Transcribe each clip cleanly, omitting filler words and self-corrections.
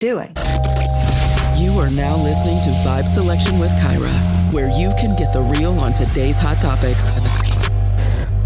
doing. You are now listening to Vibe Selection with Kyra, where you can get the real on today's hot topics.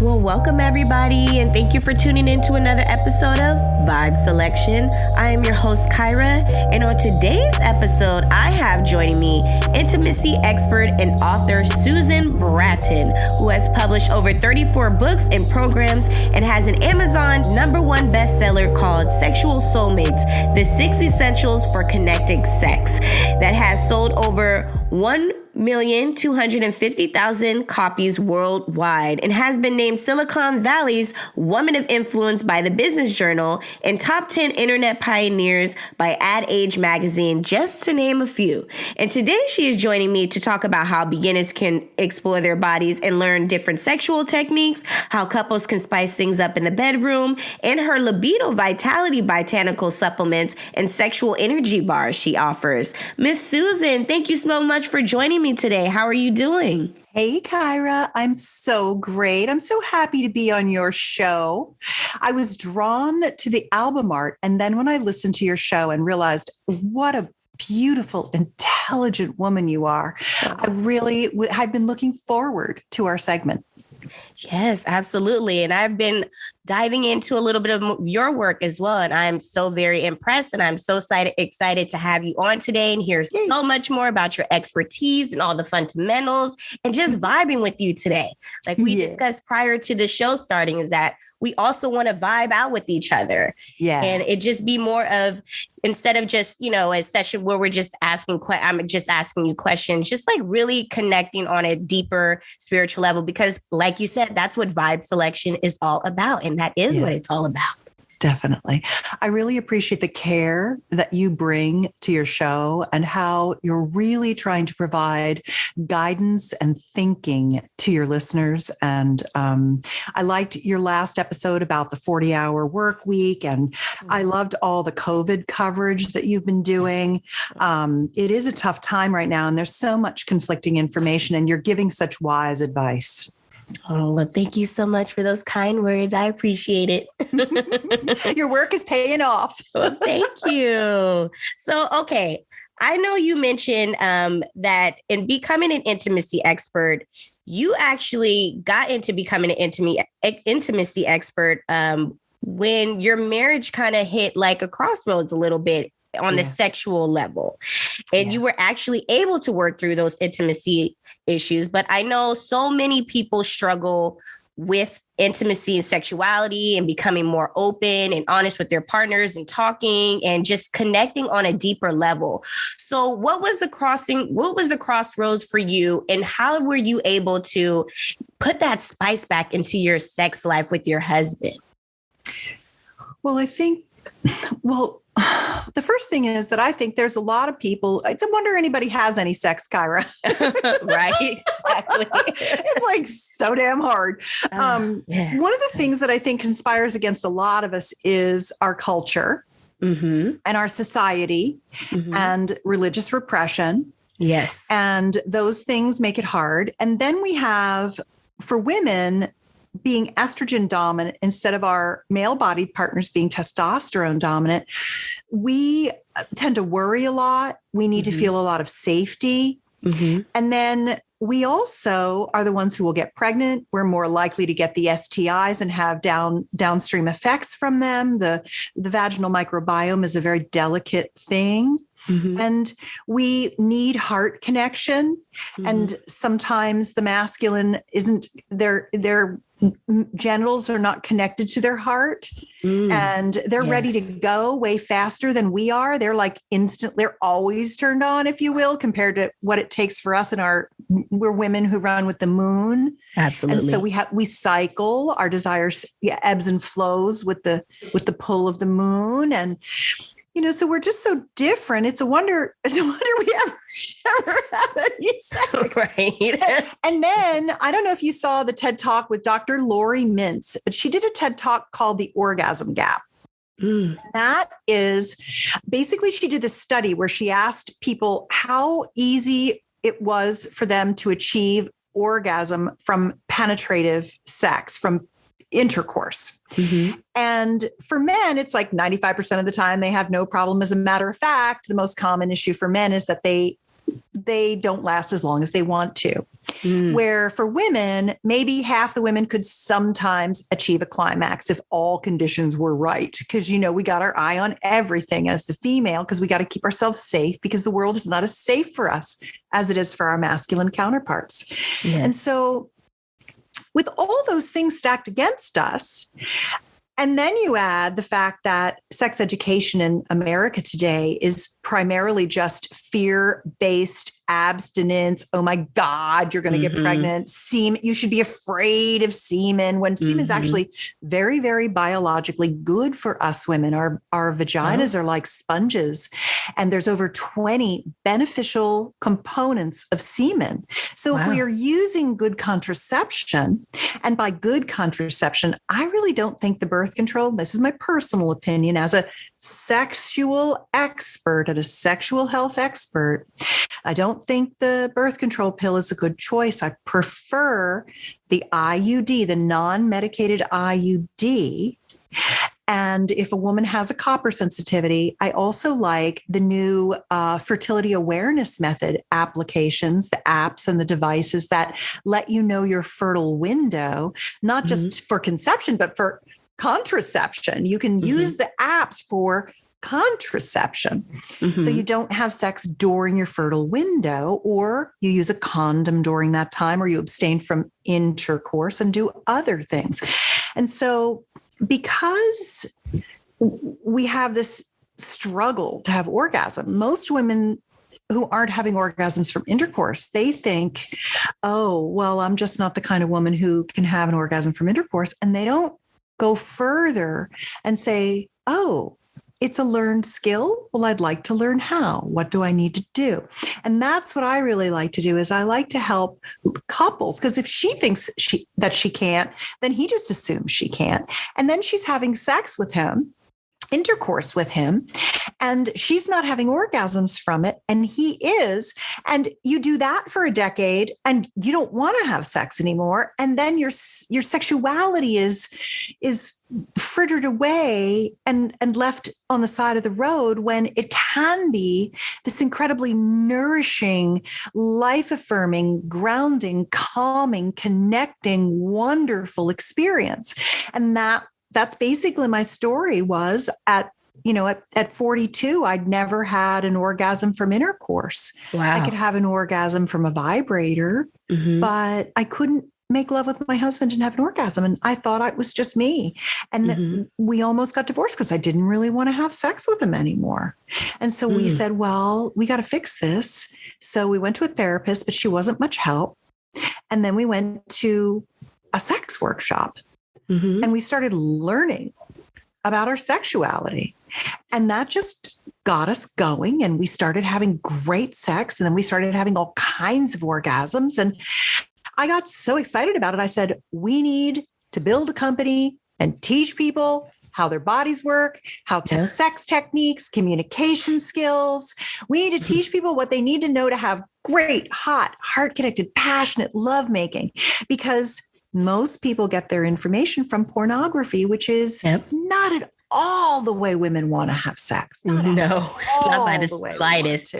Well, welcome everybody, and thank you for tuning in to another episode of Vibe Selection. I am your host, Kyra, and on today's episode, I have joining me intimacy expert and author Susan Bratton, who has published over 34 books and programs and has an Amazon #1 bestseller called Sexual Soulmates, The 6 Essentials for Connecting Sex, that has sold over 1,250,000 copies worldwide and has been named Silicon Valley's Woman of Influence by the Business Journal and Top 10 Internet Pioneers by Ad Age Magazine, just to name a few. And today she is joining me to talk about how beginners can explore their bodies and learn different sexual techniques, how couples can spice things up in the bedroom, and her libido vitality botanical supplements and sexual energy bars she offers. Miss Susan, thank you so much for joining me today. How are you doing? Hey, Kyra. I'm so great. I'm so happy to be on your show. I was drawn to the album art. And then when I listened to your show and realized what a beautiful, intelligent woman you are, I've been looking forward to our segment. Yes, absolutely. And I've been diving into a little bit of your work as well. And I'm so very impressed, and I'm so excited to have you on today and hear so much more about your expertise and all the fundamentals and just vibing with you today. Like we discussed prior to the show starting, is that we also want to vibe out with each other. Yeah. And it just be more of, instead of just, a session where we're just asking, I'm just asking you questions, just like really connecting on a deeper spiritual level, because like you said, that's what Vibe Selection is all about. And that is what it's all about. Definitely. I really appreciate the care that you bring to your show and how you're really trying to provide guidance and thinking to your listeners. And I liked your last episode about the 40-hour work week, and I loved all the COVID coverage that you've been doing. It is a tough time right now, and there's so much conflicting information, and you're giving such wise advice. Oh, well, thank you so much for those kind words. I appreciate it. Your work is paying off. Well, thank you. So, okay. I know you mentioned that in becoming an intimacy expert, you actually got into becoming an intimacy expert when your marriage kind of hit like a crossroads a little bit on the sexual level. And you were actually able to work through those intimacy issues. But I know so many people struggle with intimacy and sexuality and becoming more open and honest with their partners and talking and just connecting on a deeper level. So what was the crossroads for you, and how were you able to put that spice back into your sex life with your husband? Well, the first thing is that I think there's a lot of people. It's a wonder anybody has any sex, Kyra. Right? Exactly. It's like so damn hard. One of the things that I think conspires against a lot of us is our culture and our society and religious repression. Yes. And those things make it hard. And then we have, for women, being estrogen dominant instead of our male-bodied partners being testosterone dominant, we tend to worry a lot. We need to feel a lot of safety. And then we also are the ones who will get pregnant. We're more likely to get the STIs and have downstream effects from them. The vaginal microbiome is a very delicate thing. And we need heart connection. And sometimes the masculine isn't, their genitals are not connected to their heart, and they're ready to go way faster than we are. They're like they're always turned on, if you will, compared to what it takes for us. We're women who run with the moon. Absolutely. And so we cycle, our desires ebbs and flows with the pull of the moon. And so we're just so different. It's a wonder we ever had any sex. Right. And then I don't know if you saw the TED Talk with Dr. Lori Mintz, but she did a TED Talk called The Orgasm Gap. That is basically, she did this study where she asked people how easy it was for them to achieve orgasm from penetrative sex, from intercourse. Mm-hmm. And for men, it's like 95% of the time they have no problem. As a matter of fact, the most common issue for men is that they don't last as long as they want to. Where for women, maybe half the women could sometimes achieve a climax if all conditions were right. Because, we got our eye on everything as the female, because we got to keep ourselves safe, because the world is not as safe for us as it is for our masculine counterparts. Yes. And so with all those things stacked against us, and then you add the fact that sex education in America today is primarily just fear-based abstinence. Oh my God, you're going to get pregnant. Semen, you should be afraid of semen, when semen's actually very, very biologically good for us women. Our vaginas are like sponges, and there's over 20 beneficial components of semen. So if we are using good contraception, and by good contraception, I really don't think the birth control, this is my personal opinion as a sexual expert and a sexual health expert, I don't think the birth control pill is a good choice. I prefer the IUD, the non-medicated IUD. And if a woman has a copper sensitivity, I also like the new fertility awareness method applications, the apps and the devices that let you know your fertile window, not just for conception, but for contraception. You can use the apps for contraception. So you don't have sex during your fertile window, or you use a condom during that time, or you abstain from intercourse and do other things. And so because we have this struggle to have orgasm, most women who aren't having orgasms from intercourse, they think, oh, well, I'm just not the kind of woman who can have an orgasm from intercourse. And they don't go further and say, oh, it's a learned skill. Well, I'd like to learn how. What do I need to do? And that's what I really like to do, is I like to help couples, because if she thinks that she can't, then he just assumes she can't. And then she's having sex with him, intercourse with him, and she's not having orgasms from it, and he is. And you do that for a decade and you don't want to have sex anymore. And then your sexuality is frittered away and left on the side of the road, when it can be this incredibly nourishing, life-affirming, grounding, calming, connecting, wonderful experience. And that's basically my story. Was at 42, I'd never had an orgasm from intercourse. Wow. I could have an orgasm from a vibrator, but I couldn't make love with my husband and have an orgasm. And I thought it was just me. And we almost got divorced because I didn't really want to have sex with him anymore. And so we said, well, we got to fix this. So we went to a therapist, but she wasn't much help. And then we went to a sex workshop. And we started learning about our sexuality. And that just got us going. And we started having great sex. And then we started having all kinds of orgasms. And I got so excited about it. I said, we need to build a company and teach people how their bodies work, how to have sex techniques, communication skills. We need to teach people what they need to know to have great, hot, heart-connected, passionate lovemaking, because most people get their information from pornography, which is not at all the way women want to have sex. Not by the slightest.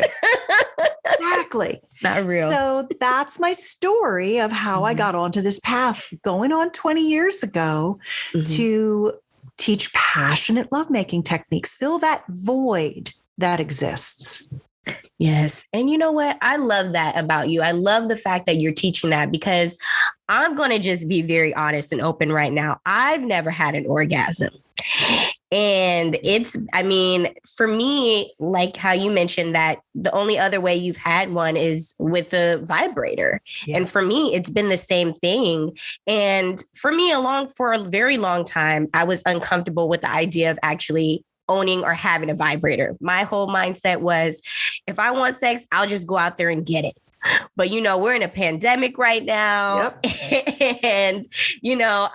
Exactly. Not real. So that's my story of how I got onto this path, going on 20 years ago, to teach passionate lovemaking techniques, fill that void that exists. Yes. And you know what? I love that about you. I love the fact that you're teaching that, because I'm going to just be very honest and open right now. I've never had an orgasm. And for me, like how you mentioned that the only other way you've had one is with a vibrator. Yeah. And for me, it's been the same thing. And for me, for a very long time, I was uncomfortable with the idea of actually owning or having a vibrator. My whole mindset was, if I want sex, I'll just go out there and get it. But, we're in a pandemic right now. Yep. And,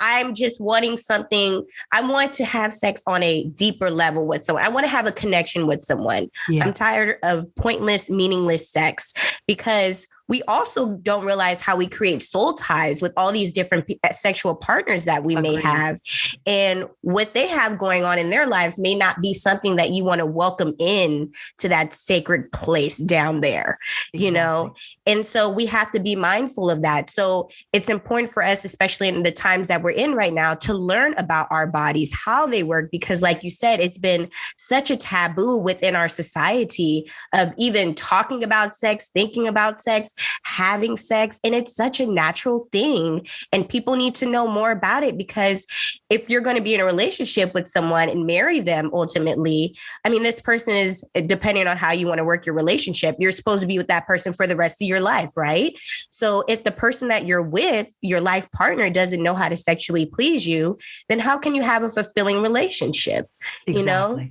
I'm just wanting something. I want to have sex on a deeper level with someone. I want to have a connection with someone. Yeah. I'm tired of pointless, meaningless sex, because we also don't realize how we create soul ties with all these different sexual partners that we may have. And what they have going on in their lives may not be something that you want to welcome in to that sacred place down there, you know? And so we have to be mindful of that. So it's important for us, especially in the times that we're in right now, to learn about our bodies, how they work, because like you said, it's been such a taboo within our society of even talking about sex, thinking about sex, having sex. And it's such a natural thing. And people need to know more about it, because if you're going to be in a relationship with someone and marry them, ultimately, I mean, this person is, depending on how you want to work your relationship, you're supposed to be with that person for the rest of your life, right? So if the person that you're with, your life partner, doesn't know how to sexually please you, then how can you have a fulfilling relationship? You know?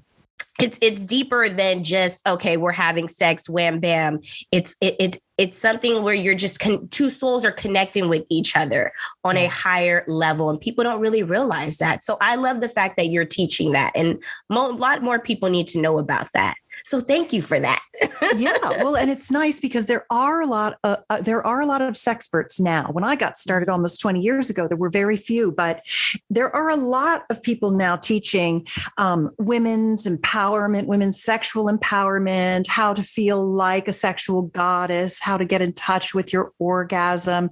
It's deeper than just, okay, we're having sex, wham, bam. It's something where you're just two souls are connecting with each other on a higher level, and people don't really realize that. So I love the fact that you're teaching that, and a lot more people need to know about that. So thank you for that. Yeah, well, and it's nice because there are a lot of sexperts now. When I got started almost 20 years ago, there were very few, but there are a lot of people now teaching women's empowerment, women's sexual empowerment, how to feel like a sexual goddess, how to get in touch with your orgasm.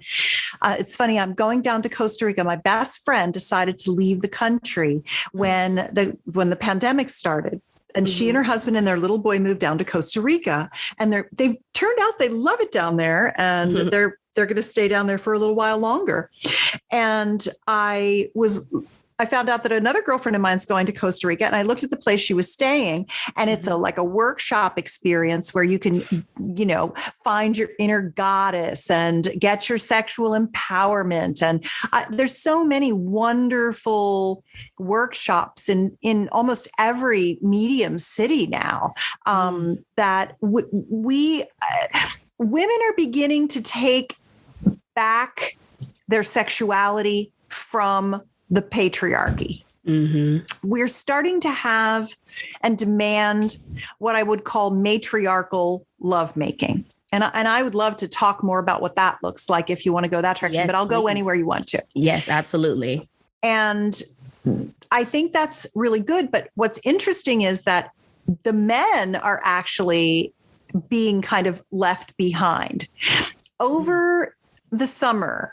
It's funny, I'm going down to Costa Rica. My best friend decided to leave the country when the pandemic started. And she and her husband and their little boy moved down to Costa Rica, and they've turned out they love it down there, and they're going to stay down there for a little while longer. And I found out that another girlfriend of mine's going to Costa Rica, and I looked at the place she was staying, and it's like a workshop experience where you can, find your inner goddess and get your sexual empowerment. And there's so many wonderful workshops in almost every medium city now that women are beginning to take back their sexuality from the patriarchy. We're starting to have and demand what I would call matriarchal lovemaking. And I would love to talk more about what that looks like if you want to go that direction, but I'll go anywhere you want to. Yes, absolutely. And I think that's really good. But what's interesting is that the men are actually being kind of left behind. Over the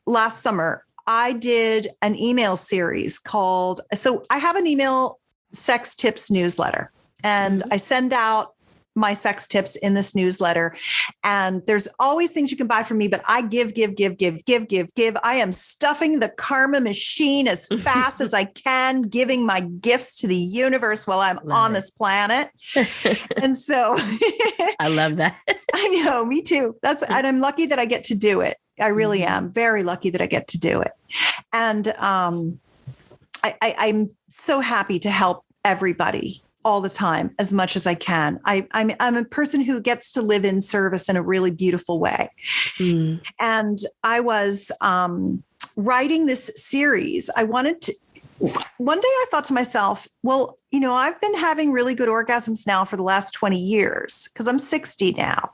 last summer, I did an email series so I have an email sex tips newsletter, and I send out my sex tips in this newsletter. And there's always things you can buy from me, but I give. I am stuffing the karma machine as fast as I can, giving my gifts to the universe while I'm on this planet. And so I love that. I know, me too. And I'm lucky that I get to do it. I really am very lucky that I get to do it. And I'm so happy to help everybody all the time, as much as I can. I'm a person who gets to live in service in a really beautiful way. And I was writing this series. One day I thought to myself, well, I've been having really good orgasms now for the last 20 years because I'm 60 now.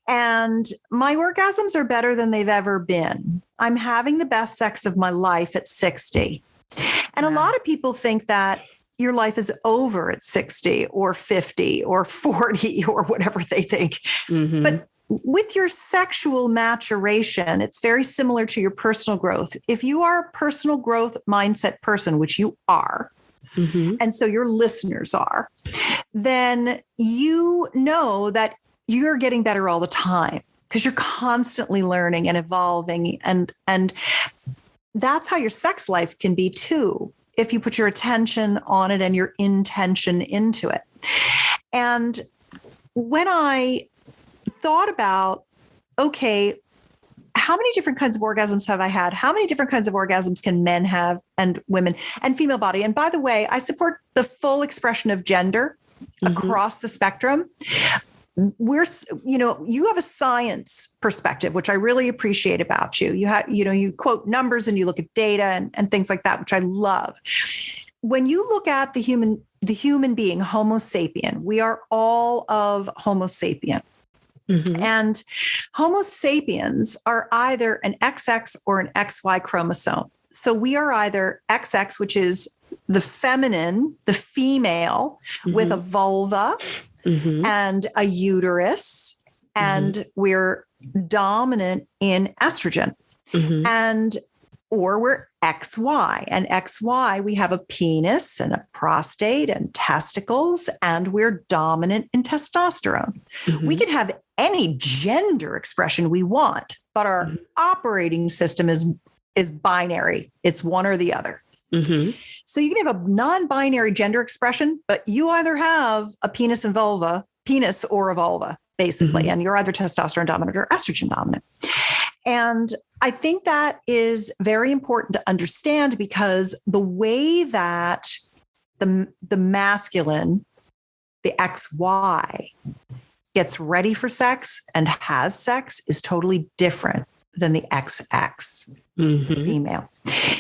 And my orgasms are better than they've ever been. I'm having the best sex of my life at 60. And a lot of people think that your life is over at 60 or 50 or 40 or whatever they think. But with your sexual maturation, it's very similar to your personal growth. If you are a personal growth mindset person, which you are, and so your listeners are, then you know that you're getting better all the time because you're constantly learning and evolving. And that's how your sex life can be too, if you put your attention on it and your intention into it. And when I thought about, okay, how many different kinds of orgasms have I had? How many different kinds of orgasms can men have and women and female body? And by the way, I support the full expression of gender across the spectrum. You have a science perspective, which I really appreciate about you. You quote numbers and you look at data and things like that, which I love. When you look at the human being, Homo sapien, we are all of Homo sapien. And Homo sapiens are either an XX or an XY chromosome. So we are either XX, which is the feminine, the female with a vulva and a uterus, and we're dominant in estrogen. And or we're XY, and XY, we have a penis and a prostate and testicles, and we're dominant in testosterone. We can have any gender expression we want, but our operating system is binary. It's one or the other. So you can have a non-binary gender expression, but you either have a penis and vulva, penis or a vulva, basically, and you're either testosterone dominant or estrogen dominant. And I think that is very important to understand, because the way that the masculine, the XY, gets ready for sex and has sex is totally different than the XX female.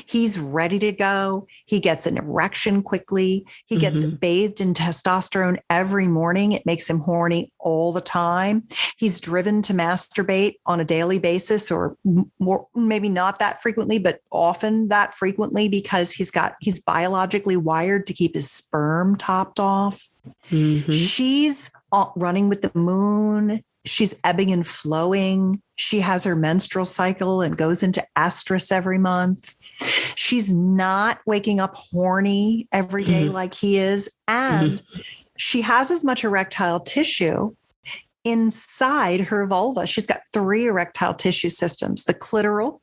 He's ready to go. He gets an erection quickly. He gets bathed in testosterone every morning. It makes him horny all the time. He's driven to masturbate on a daily basis, or more, maybe not that frequently, but often that frequently, because he's biologically wired to keep his sperm topped off. She's running with the moon. She's ebbing and flowing. She has her menstrual cycle and goes into estrus every month. She's not waking up horny every day like he is. And she has as much erectile tissue inside her vulva. She's got 3 erectile tissue systems: the clitoral,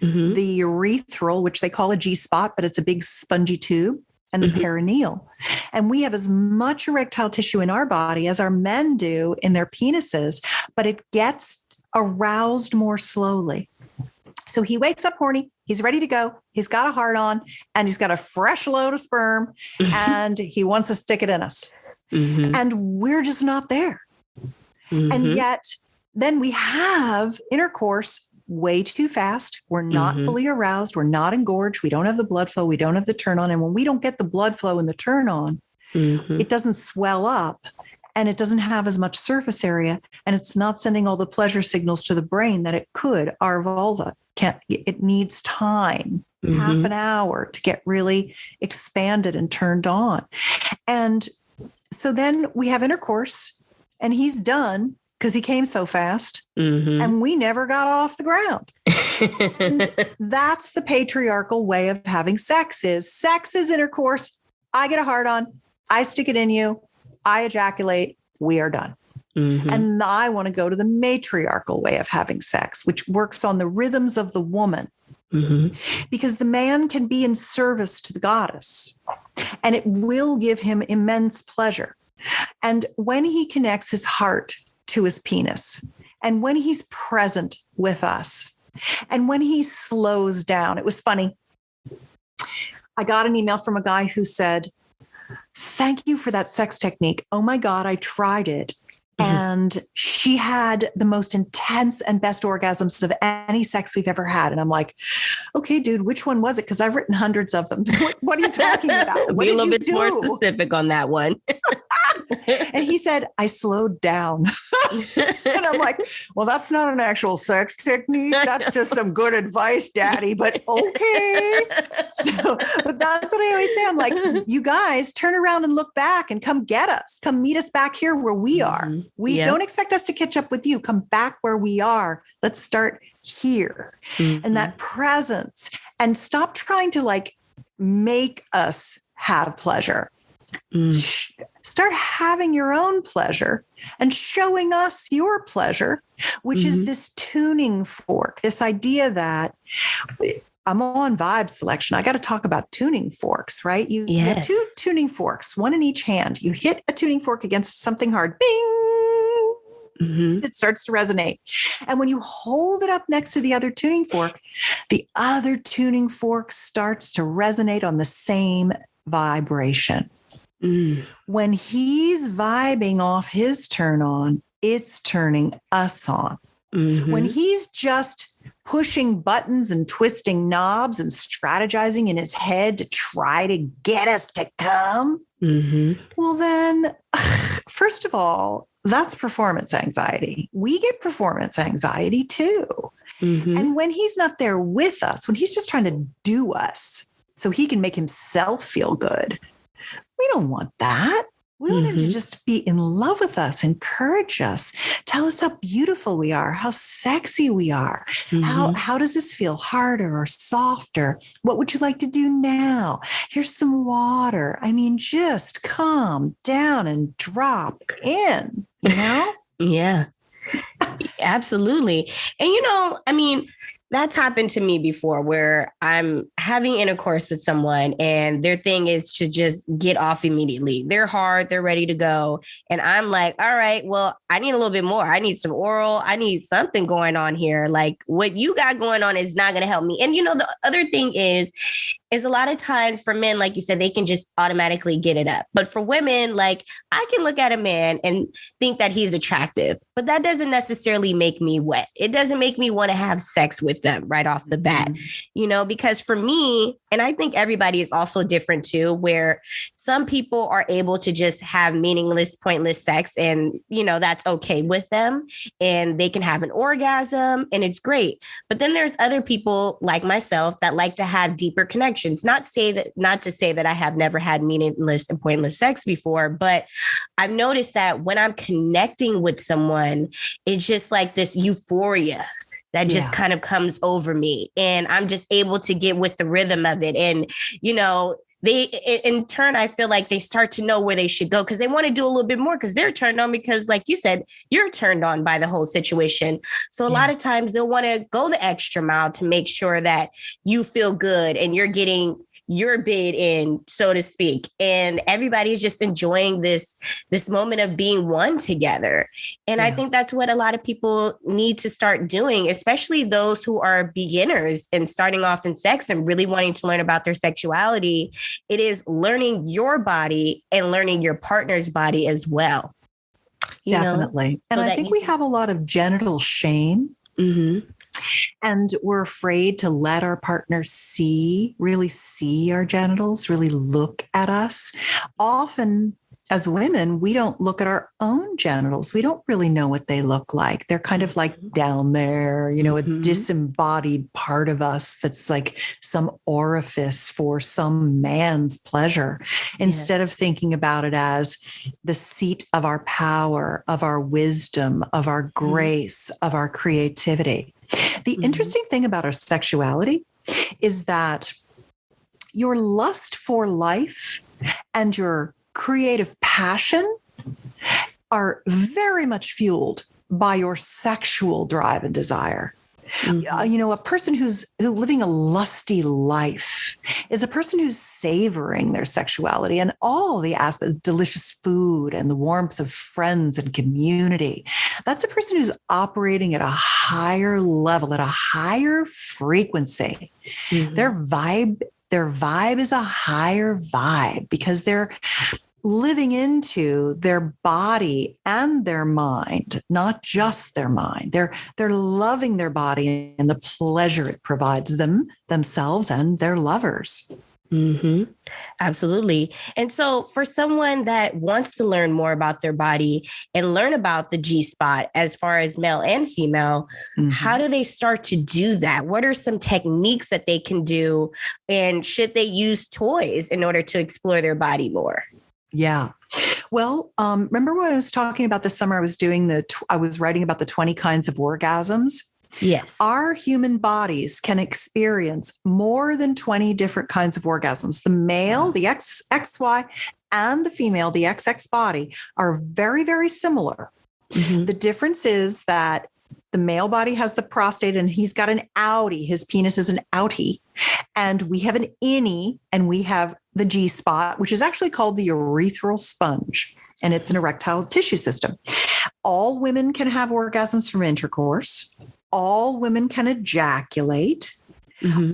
the urethral, which they call a G-spot, but it's a big spongy tube, and the perineal. And we have as much erectile tissue in our body as our men do in their penises, but it gets aroused more slowly. So he wakes up horny, he's ready to go, he's got a hard on, and he's got a fresh load of sperm, and he wants to stick it in us. And we're just not there. And yet then we have intercourse way too fast. We're not fully aroused. We're not engorged. We don't have the blood flow. We don't have the turn on. And when we don't get the blood flow and the turn on, it doesn't swell up, and it doesn't have as much surface area, and it's not sending all the pleasure signals to the brain that it could. Our vulva it needs time, half an hour, to get really expanded and turned on. And so then we have intercourse, and he's done because he came so fast, and we never got off the ground. And that's the patriarchal way of having sex is intercourse. I get a hard on, I stick it in you, I ejaculate, we are done. And I want to go to the matriarchal way of having sex, which works on the rhythms of the woman, because the man can be in service to the goddess, and it will give him immense pleasure. And when he connects his heart to his penis, and when he's present with us, and when he slows down. It was funny. I got an email from a guy who said, "Thank you for that sex technique. Oh my God, I tried it. And she had the most intense and best orgasms of any sex we've ever had." And I'm like, okay, dude, which one was it? Because I've written hundreds of them. What are you talking about? What Be a little did bit you more do? specific on that one. And he said, "I slowed down." And I'm like, well, that's not an actual sex technique. That's just some good advice, Daddy, but okay. So, but that's what I always say. I'm like, you guys turn around and look back and come get us. Come meet us back here where we are. We don't expect us to catch up with you. Come back where we are. Let's start here. And that presence, and stop trying to like make us have pleasure. Start having your own pleasure and showing us your pleasure, which is this tuning fork, this idea that I'm on vibe selection. I got to talk about tuning forks, right? You have 2 tuning forks, one in each hand. You hit a tuning fork against something hard, bing, it starts to resonate. And when you hold it up next to the other tuning fork starts to resonate on the same vibration. When he's vibing off his turn on, it's turning us on. When he's just pushing buttons and twisting knobs and strategizing in his head to try to get us to come, well then, first of all, that's performance anxiety. We get performance anxiety too. Mm-hmm. And when he's not there with us, when he's just trying to do us so he can make himself feel good, we don't want that. We want him to just be in love with us, encourage us, tell us how beautiful we are, how sexy we are. How does this feel, harder or softer? What would you like to do now? Here's some water. I mean, just calm down and drop in, you know? Yeah, absolutely. And, I mean, that's happened to me before where I'm having intercourse with someone and their thing is to just get off immediately. They're hard, they're ready to go. And I'm like, all right, well, I need a little bit more. I need some oral. I need something going on here. Like what you got going on is not going to help me. And, the other thing is a lot of times for men, like you said, they can just automatically get it up. But for women, like I can look at a man and think that he's attractive, but that doesn't necessarily make me wet. It doesn't make me want to have sex with them right off the bat, because for me, and I think everybody is also different too, where some people are able to just have meaningless, pointless sex and, that's okay with them and they can have an orgasm and it's great. But then there's other people like myself that like to have deeper connections. Not to say that I have never had meaningless and pointless sex before, but I've noticed that when I'm connecting with someone, it's just like this euphoria that just kind of comes over me and I'm just able to get with the rhythm of it. And, they, in turn, I feel like they start to know where they should go because they want to do a little bit more because they're turned on because like you said, you're turned on by the whole situation. So a lot of times they'll want to go the extra mile to make sure that you feel good and you're getting your bid in, so to speak. And everybody's just enjoying this moment of being one together. And I think that's what a lot of people need to start doing, especially those who are beginners and starting off in sex and really wanting to learn about their sexuality. It is learning your body and learning your partner's body as well. Definitely. And I think we have a lot of genital shame. Mm-hmm. And we're afraid to let our partner really see our genitals, really look at us. Often as women, we don't look at our own genitals. We don't really know what they look like. They're kind of like down there, a disembodied part of us that's like some orifice for some man's pleasure, instead of thinking about it as the seat of our power, of our wisdom, of our grace, of our creativity. The interesting thing about our sexuality is that your lust for life and your creative passion are very much fueled by your sexual drive and desire. A person who's living a lusty life is a person who's savoring their sexuality and all the aspects, delicious food and the warmth of friends and community. That's a person who's operating at a higher level, at a higher frequency. Their vibe is a higher vibe because they're living into their body and their mind, not just their mind. They're loving their body and the pleasure it provides themselves and their lovers. Mm-hmm. Absolutely. And so for someone that wants to learn more about their body and learn about the G-spot as far as male and female, how do they start to do that? What are some techniques that they can do? And should they use toys in order to explore their body more? Yeah. Well, remember when I was talking about this summer, I was writing about the 20 kinds of orgasms. Yes. Our human bodies can experience more than 20 different kinds of orgasms. The male, the XY, and the female, the XX body, are very, very similar. The difference is that the male body has the prostate and he's got an outie. His penis is an outie. And we have an innie and we have the G-spot, which is actually called the urethral sponge. And it's an erectile tissue system. All women can have orgasms from intercourse. All women can ejaculate.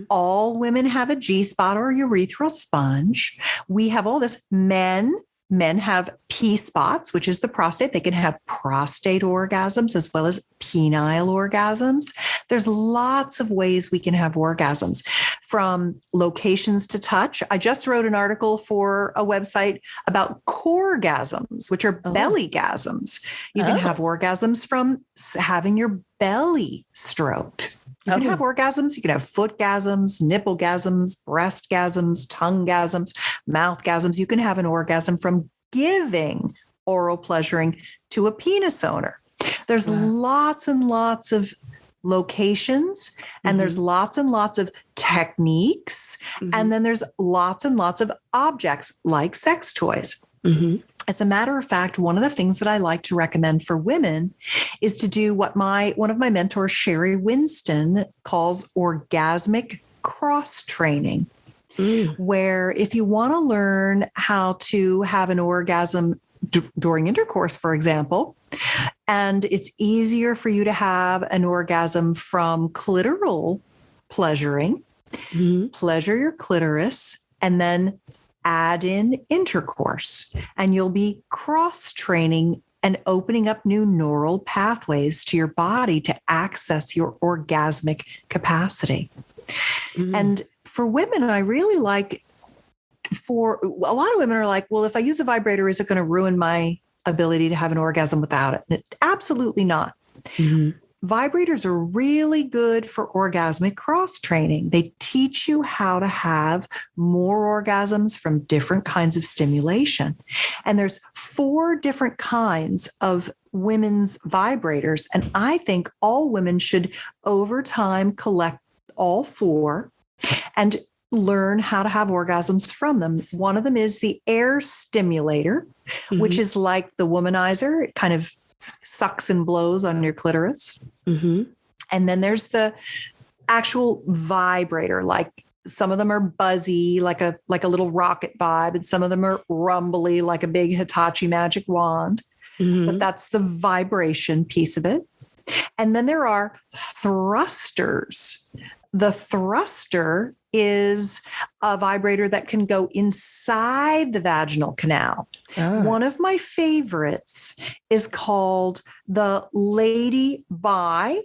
All women have a G-spot or urethral sponge. We have all this. Men have P-spots, which is the prostate. They can have prostate orgasms as well as penile orgasms. There's lots of ways we can have orgasms. from locations to touch. I just wrote an article for a website about coregasms, which are bellygasms. You can have orgasms from having your belly stroked. You can have orgasms. You can have footgasms, nipplegasms, breastgasms, tonguegasms, mouthgasms. You can have an orgasm from giving oral pleasuring to a penis owner. There's lots and lots of locations, and there's lots and lots of techniques, and then there's lots and lots of objects like sex toys. As a matter of fact, one of the things that I like to recommend for women is to do what one of my mentors, Sherry Winston, calls orgasmic cross training, where if you want to learn how to have an orgasm during intercourse, for example, and it's easier for you to have an orgasm from clitoral pleasuring, pleasure your clitoris, and then add in intercourse, and you'll be cross-training and opening up new neural pathways to your body to access your orgasmic capacity. And for women, I really like, for a lot of women are like, well, if I use a vibrator, is it going to ruin my ability to have an orgasm without it? Absolutely not. Vibrators are really good for orgasmic cross training. They teach you how to have more orgasms from different kinds of stimulation. And there's 4 different kinds of women's vibrators. And I think all women should over time collect all 4 and learn how to have orgasms from them. One of them is the air stimulator, which is like the womanizer. It kind of sucks and blows on your clitoris. And then there's the actual vibrator. Like some of them are buzzy, like a little rocket vibe, and some of them are rumbly, like a big Hitachi magic wand. But that's the vibration piece of it. And then there are thrusters. The thruster is a vibrator that can go inside the vaginal canal. One of my favorites is called the Lady Bi,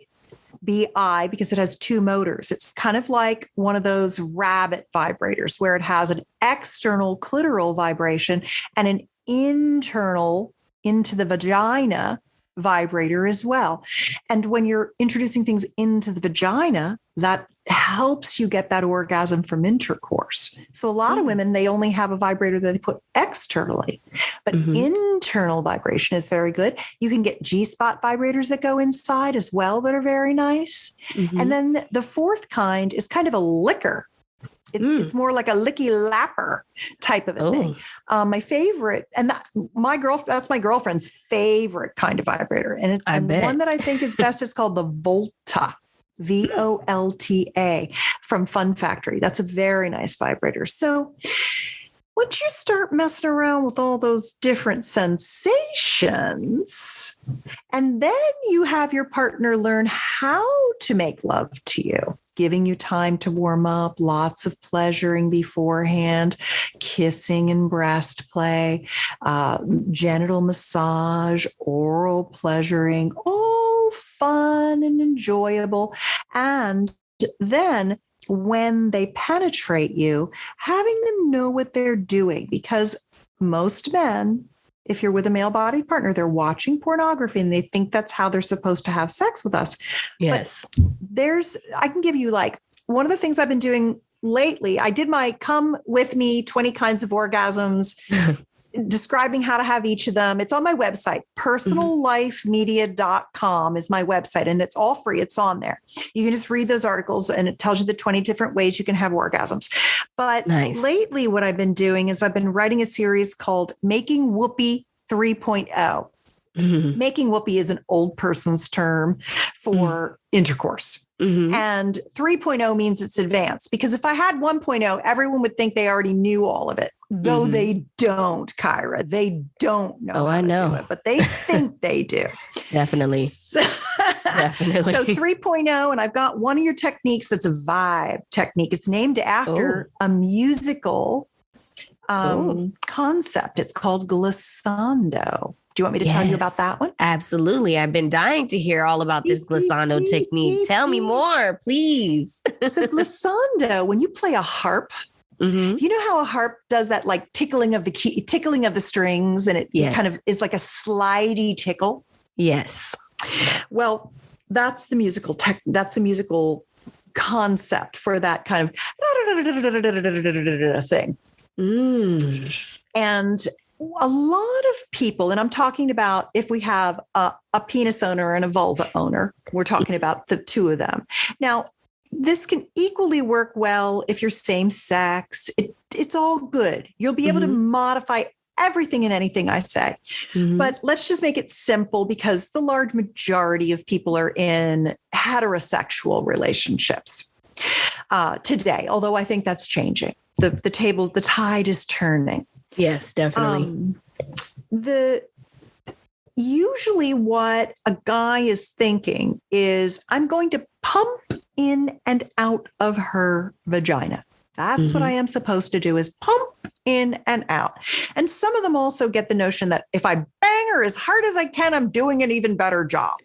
BI, because it has 2 motors. It's kind of like one of those rabbit vibrators where it has an external clitoral vibration and an internal into the vagina vibrator as well. And when you're introducing things into the vagina, that helps you get that orgasm from intercourse. So a lot of women, they only have a vibrator that they put externally, but internal vibration is very good. You can get G-spot vibrators that go inside as well that are very nice. And then the 4th kind is kind of a licker. It's more like a licky lapper type of a thing. My favorite, and that's my girlfriend's favorite kind of vibrator. And the one that I think is best is called the Volta, VOLTA, from Fun Factory. That's a very nice vibrator. So once you start messing around with all those different sensations, and then you have your partner learn how to make love to you, giving you time to warm up, lots of pleasuring beforehand, kissing and breast play, genital massage, oral pleasuring, all fun and enjoyable. And then when they penetrate you, having them know what they're doing, because most men, if you're with a male-bodied partner, they're watching pornography and they think that's how they're supposed to have sex with us. Yes. But I can give you like one of the things I've been doing lately. I did my Come With Me 20 Kinds of Orgasms, describing how to have each of them. It's on my website. Personallifemedia.com is my website, and it's all free. It's on there. You can just read those articles and it tells you the 20 different ways you can have orgasms. But lately what I've been doing is I've been writing a series called Making Whoopee 3.0. Making whoopee is an old person's term for intercourse. And 3.0 means it's advanced, because if I had 1.0, everyone would think they already knew all of it, though they don't, Kyra. They don't know how to do it, but they think they do. Definitely. Definitely. So 3.0, and I've got one of your techniques that's a vibe technique. It's named after a musical concept. It's called glissando. Do Do you want me to tell you about that one? Absolutely. I've been dying to hear all about this glissando technique. Tell me more, please. So glissando, when you play a harp, you know how a harp does that like tickling of the key, tickling of the strings, and it kind of is like a slidey tickle? Yes. Well, that's the musical concept for that kind of thing. And a lot of people, and I'm talking about if we have a penis owner and a vulva owner, we're talking about the two of them. Now, this can equally work well if you're same sex. It's all good. You'll be able to modify everything and anything I say. But let's just make it simple, because the large majority of people are in heterosexual relationships today, although I think that's changing. The tide is turning. Yes, definitely. Usually what a guy is thinking is, I'm going to pump in and out of her vagina. That's what I am supposed to do, is pump in and out. And some of them also get the notion that if I bang her as hard as I can, I'm doing an even better job.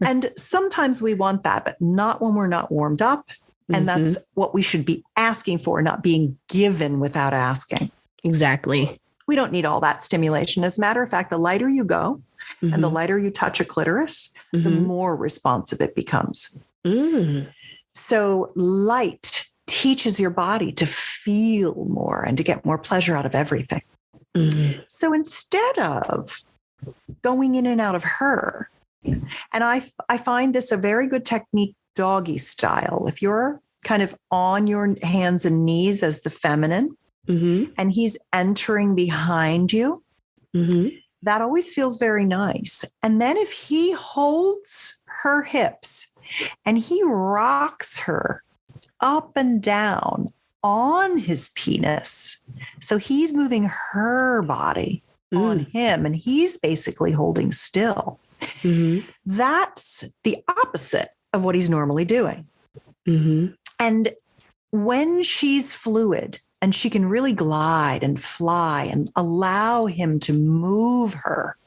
And sometimes we want that, but not when we're not warmed up. And that's what we should be asking for, not being given without asking. Exactly. We don't need all that stimulation. As a matter of fact, the lighter you go and the lighter you touch a clitoris, the more responsive it becomes. So light teaches your body to feel more and to get more pleasure out of everything. So instead of going in and out of her, and I find this a very good technique, doggy style. If you're kind of on your hands and knees as the feminine, and he's entering behind you, that always feels very nice. And then if he holds her hips and he rocks her up and down on his penis, so he's moving her body on him and he's basically holding still, that's the opposite of what he's normally doing. And when she's fluid, and she can really glide and fly and allow him to move her,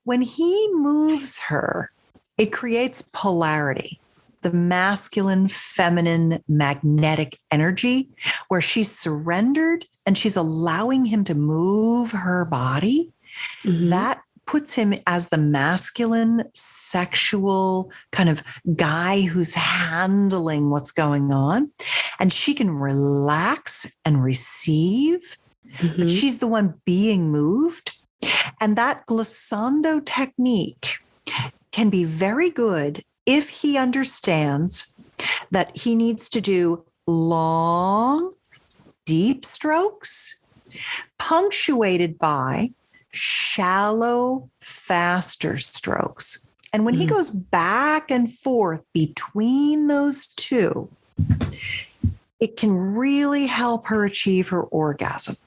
when he moves her, it creates polarity, the masculine, feminine, magnetic energy, where she's surrendered and she's allowing him to move her body. That puts him as the masculine, sexual kind of guy who's handling what's going on. And she can relax and receive, but she's the one being moved. And that glissando technique can be very good if he understands that he needs to do long, deep strokes, punctuated by shallow, faster strokes. And when he goes back and forth between those two, it can really help her achieve her orgasm.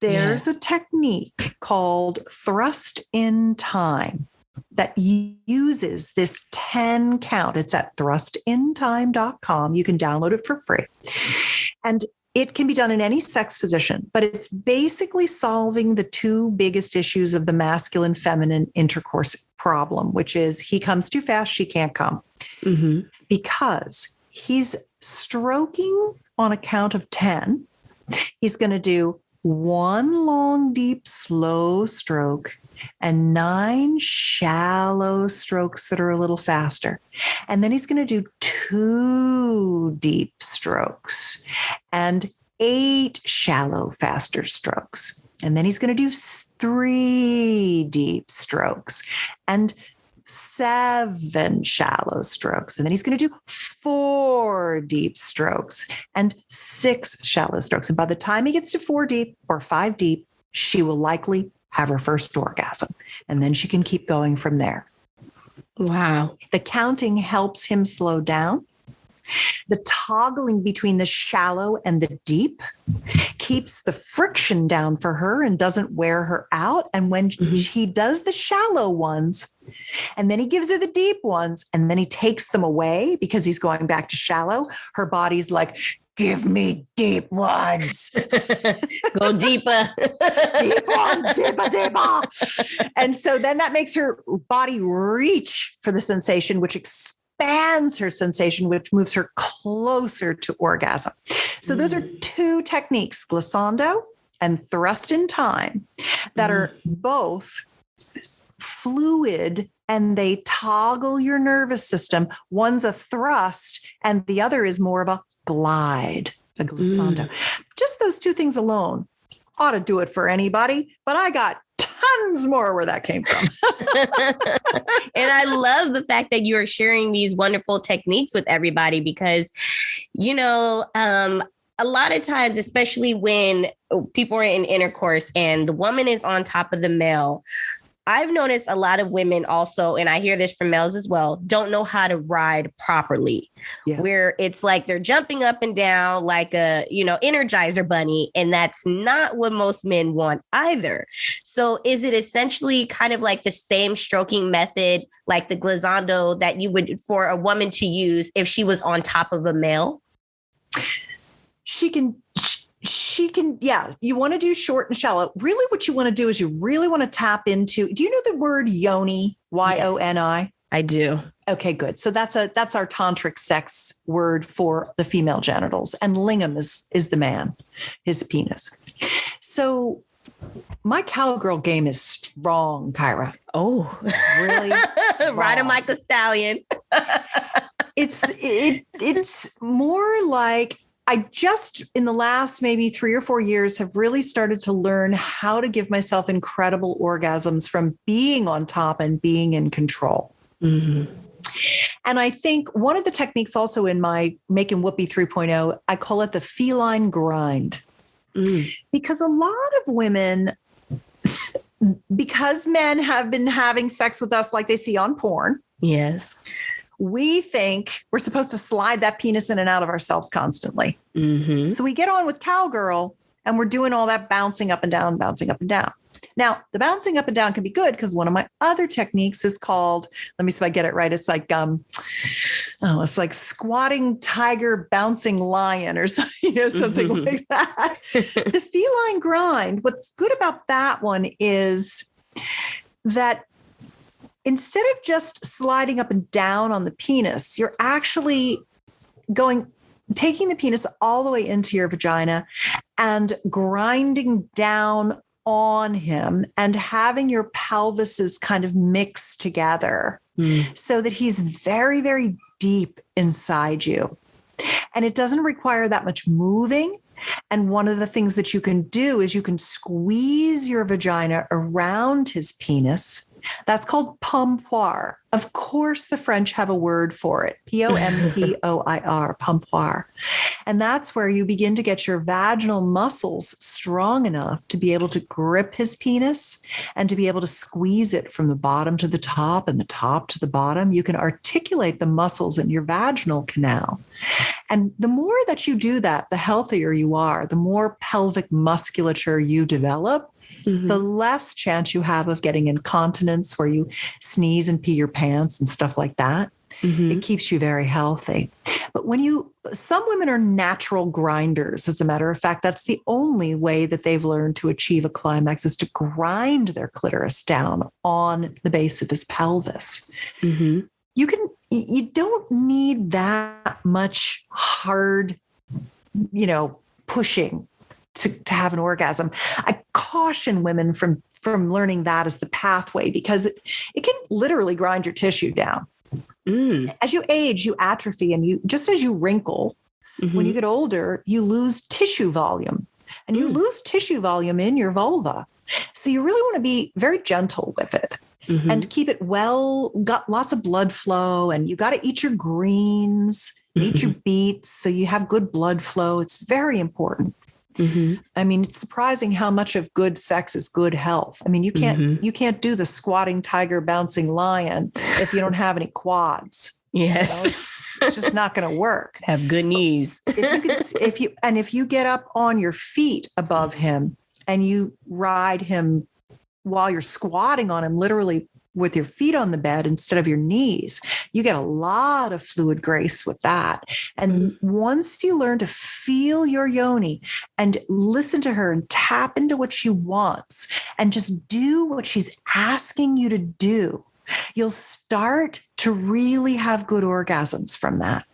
There's a technique called thrust in time that uses this 10 count. It's at thrustintime.com. You can download it for free. And it can be done in any sex position, but it's basically solving the two biggest issues of the masculine feminine intercourse problem, which is he comes too fast, she can't come. Because he's stroking on a count of 10. He's going to do one long, deep, slow stroke and 9 shallow strokes that are a little faster. And then he's going to do 2 deep strokes and 8 shallow, faster strokes. And then he's going to do 3 deep strokes and 7 shallow strokes. And then he's going to do 4 deep strokes and 6 shallow strokes. And by the time he gets to 4 deep or 5 deep, she will likely have her first orgasm. And then she can keep going from there. Wow. The counting helps him slow down. The toggling between the shallow and the deep keeps the friction down for her and doesn't wear her out. And when he does the shallow ones, and then he gives her the deep ones, and then he takes them away because he's going back to shallow, her body's like, give me deep ones. Go deeper. Deep ones, deeper, deeper. And so then that makes her body reach for the sensation, which expands her sensation, which moves her closer to orgasm. So those are two techniques, glissando and thrust in time, that are both fluid and they toggle your nervous system. One's a thrust and the other is more of a glide, a glissando. Just those two things alone ought to do it for anybody, but I got tons more where that came from. And I love the fact that you are sharing these wonderful techniques with everybody because, a lot of times, especially when people are in intercourse and the woman is on top of the male, I've noticed a lot of women also, and I hear this from males as well, don't know how to ride properly, where it's like they're jumping up and down like a, Energizer bunny. And that's not what most men want either. So is it essentially kind of like the same stroking method, like the glissando that you would for a woman to use if she was on top of a male? She can, yeah, you want to do short and shallow. Really what you want to do is you really want to tap into, do you know the word yoni, Y-O-N-I? Yes, I do. Okay, good. So that's our tantric sex word for the female genitals, and lingam is the man, his penis. So my cowgirl game is strong, Kyra. Oh, really? Riding like a stallion. It's more like, I just in the last maybe 3 or 4 years have really started to learn how to give myself incredible orgasms from being on top and being in control. Mm-hmm. And I think one of the techniques also in my Making Whoopee 3.0, I call it the feline grind. Because a lot of women, because men have been having sex with us like they see on porn. Yes. We think we're supposed to slide that penis in and out of ourselves constantly. Mm-hmm. So we get on with cowgirl and we're doing all that bouncing up and down, bouncing up and down. Now, the bouncing up and down can be good because one of my other techniques is called, let me see if I get it right. It's like, it's like squatting tiger, bouncing lion or something, something like that. The feline grind, what's good about that one is that instead of just sliding up and down on the penis, you're actually taking the penis all the way into your vagina and grinding down on him and having your pelvises kind of mix together so that he's very, very deep inside you. And it doesn't require that much moving. And one of the things that you can do is you can squeeze your vagina around his penis. That's called pompoir. Of course, the French have a word for it. Pompoir, pompoir. And that's where you begin to get your vaginal muscles strong enough to be able to grip his penis and to be able to squeeze it from the bottom to the top and the top to the bottom. You can articulate the muscles in your vaginal canal. And the more that you do that, the healthier you are, the more pelvic musculature you develop. Mm-hmm. The less chance you have of getting incontinence where you sneeze and pee your pants and stuff like that. Mm-hmm. It keeps you very healthy. But some women are natural grinders. As a matter of fact, that's the only way that they've learned to achieve a climax is to grind their clitoris down on the base of his pelvis. Mm-hmm. You don't need that much hard, pushing to have an orgasm. I caution women from learning that as the pathway because it can literally grind your tissue down. As you age, you atrophy, and just as you wrinkle, when you get older, you lose tissue volume, and you lose tissue volume in your vulva. So you really want to be very gentle with it and keep it got lots of blood flow, and you got to eat your greens, eat your beets, so you have good blood flow. It's very important. Mm-hmm. I mean, it's surprising how much of good sex is good health. I mean, you can't do the squatting tiger, bouncing lion if you don't have any quads. Yes, it's just not going to work. Have good knees. If you get up on your feet above him and you ride him while you're squatting on him, literally with your feet on the bed instead of your knees. You get a lot of fluid grace with that. And once you learn to feel your yoni and listen to her and tap into what she wants and just do what she's asking you to do, you'll start to really have good orgasms from that.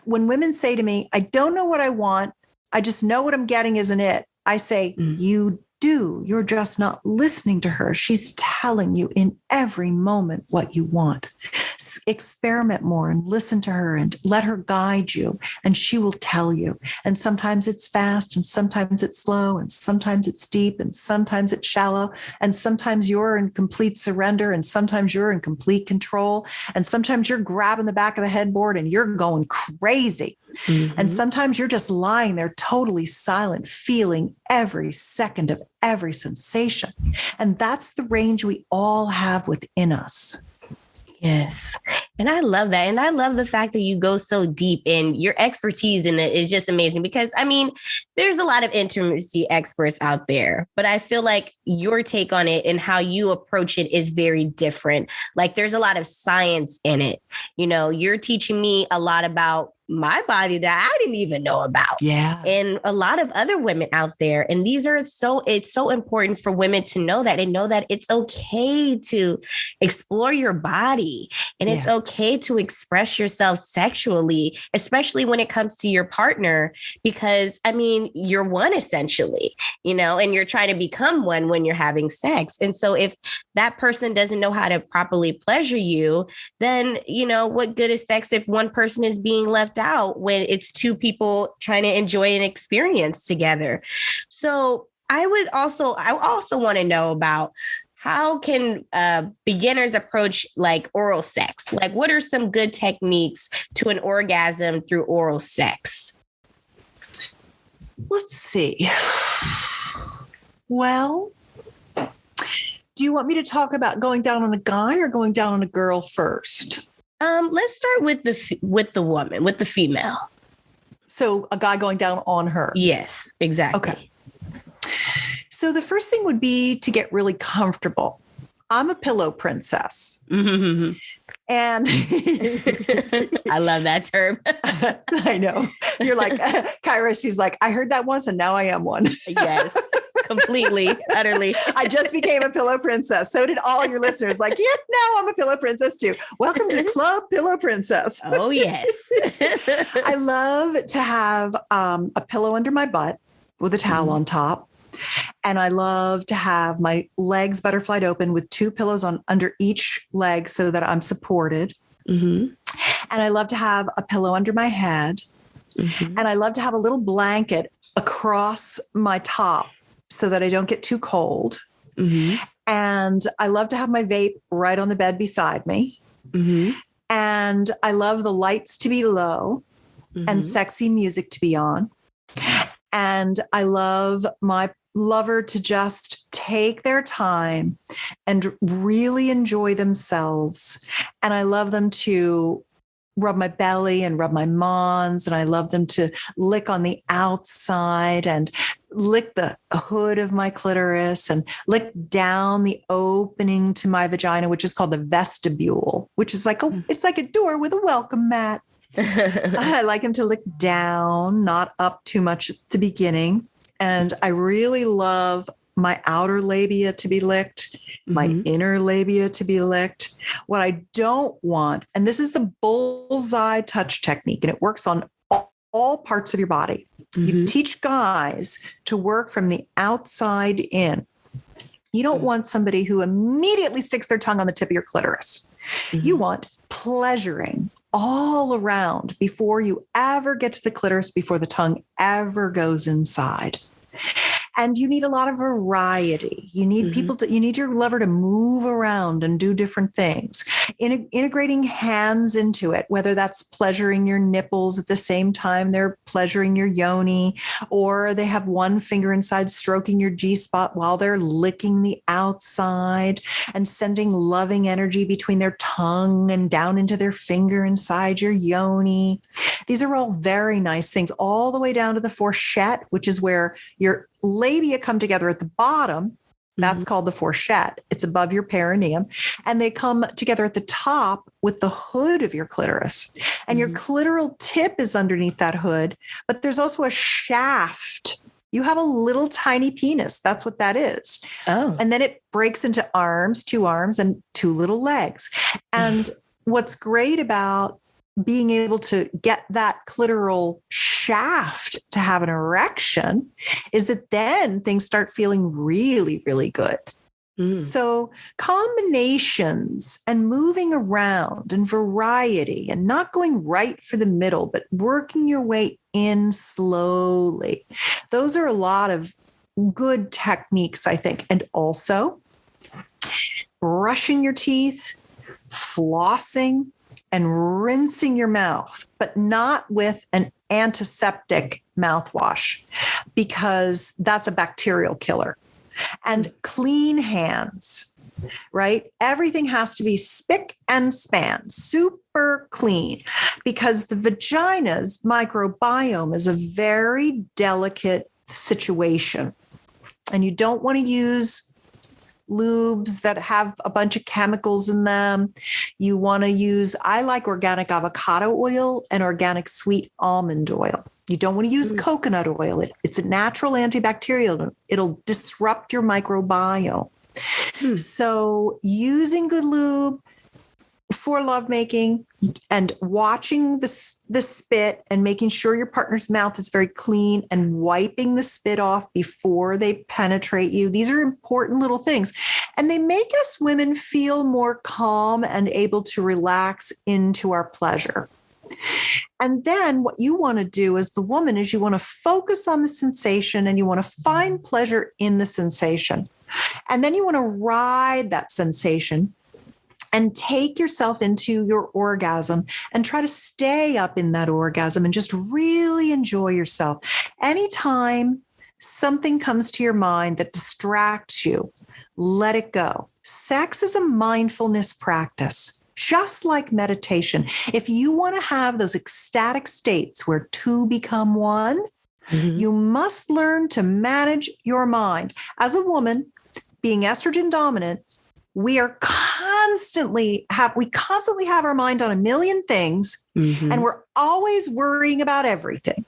When women say to me, I don't know what I want, I just know what I'm getting isn't it, I say, you do. You're just not listening to her. She's telling you in every moment what you want. Experiment more and listen to her and let her guide you, and she will tell you. And sometimes it's fast, and sometimes it's slow, and sometimes it's deep, and sometimes it's shallow, and sometimes you're in complete surrender, and sometimes you're in complete control, and sometimes you're grabbing the back of the headboard and you're going crazy. And sometimes you're just lying there totally silent, feeling every second of every sensation. And that's the range we all have within us. Yes. And I love that. And I love the fact that you go so deep, and your expertise in it is just amazing, because I mean, there's a lot of intimacy experts out there, but I feel like your take on it and how you approach it is very different. Like there's a lot of science in it. You know, you're teaching me a lot about my body that I didn't even know about. Yeah. And a lot of other women out there. And it's so important for women to know that, and know that it's okay to explore your body, and it's okay to express yourself sexually, especially when it comes to your partner, because I mean, you're one essentially, you know, and you're trying to become one when you're having sex. And so if that person doesn't know how to properly pleasure you, then, you know, what good is sex if one person is being left out when it's two people trying to enjoy an experience together? So I also want to know about, how can beginners approach like oral sex? Like, what are some good techniques to an orgasm through oral sex? Let's see. Well, do you want me to talk about going down on a guy or going down on a girl first? Let's start with the woman, with the female. So a guy going down on her. Yes, exactly. Okay. So the first thing would be to get really comfortable. I'm a pillow princess. Mm-hmm. And I love that term. I know. You're like, Kyra, she's like, I heard that once and now I am one. Yes, completely, utterly. I just became a pillow princess. So did all your listeners. Like, yeah, now I'm a pillow princess too. Welcome to Club Pillow Princess. Oh, yes. I love to have a pillow under my butt with a towel on top. And I love to have my legs butterflied open with two pillows on under each leg so that I'm supported. And I love to have a pillow under my head. And I love to have a little blanket across my top so that I don't get too cold. And I love to have my vape right on the bed beside me. And I love the lights to be low and sexy music to be on. And I love my lover to just take their time and really enjoy themselves. And I love them to rub my belly and rub my mons. And I love them to lick on the outside and lick the hood of my clitoris and lick down the opening to my vagina, which is called the vestibule, which is like it's like a door with a welcome mat. I like him to lick down, not up too much at the beginning. And I really love my outer labia to be licked, my inner labia to be licked. What I don't want, and this is the bullseye touch technique, and it works on all parts of your body. You teach guys to work from the outside in. You don't want somebody who immediately sticks their tongue on the tip of your clitoris. You want pleasuring all around before you ever get to the clitoris, before the tongue ever goes inside. And you need a lot of variety. You need you need your lover to move around and do different things. Integrating hands into it, whether that's pleasuring your nipples at the same time they're pleasuring your yoni, or they have one finger inside stroking your G-spot while they're licking the outside and sending loving energy between their tongue and down into their finger inside your yoni. These are all very nice things, all the way down to the fourchette, which is where your labia come together at the bottom That's called the fourchette. It's above your perineum. And they come together at the top with the hood of your clitoris. And your clitoral tip is underneath that hood, but there's also a shaft. You have a little tiny penis. That's what that is. Oh. And then it breaks into arms, 2 arms, and 2 little legs. And what's great about being able to get that clitoral shaft to have an erection is that then things start feeling really, really good. So combinations and moving around and variety and not going right for the middle, but working your way in slowly. Those are a lot of good techniques, I think. And also brushing your teeth, flossing, and rinsing your mouth, but not with an antiseptic mouthwash, because that's a bacterial killer. And clean hands, right? Everything has to be spick and span, super clean, because the vagina's microbiome is a very delicate situation. And you don't want to use lubes that have a bunch of chemicals in them. You want to use, I like organic avocado oil and organic sweet almond oil. You don't want to use coconut oil. It's a natural antibacterial. It'll disrupt your microbiome. So using good lube for lovemaking and watching the spit and making sure your partner's mouth is very clean and wiping the spit off before they penetrate you. These are important little things. And they make us women feel more calm and able to relax into our pleasure. And then what you want to do as the woman is you want to focus on the sensation and you want to find pleasure in the sensation. And then you want to ride that sensation and take yourself into your orgasm and try to stay up in that orgasm and just really enjoy yourself. Anytime something comes to your mind that distracts you, let it go. Sex is a mindfulness practice, just like meditation. If you want to have those ecstatic states where 2 become 1, you must learn to manage your mind. As a woman, being estrogen dominant, we constantly have our mind on a million things, and we're always worrying about everything.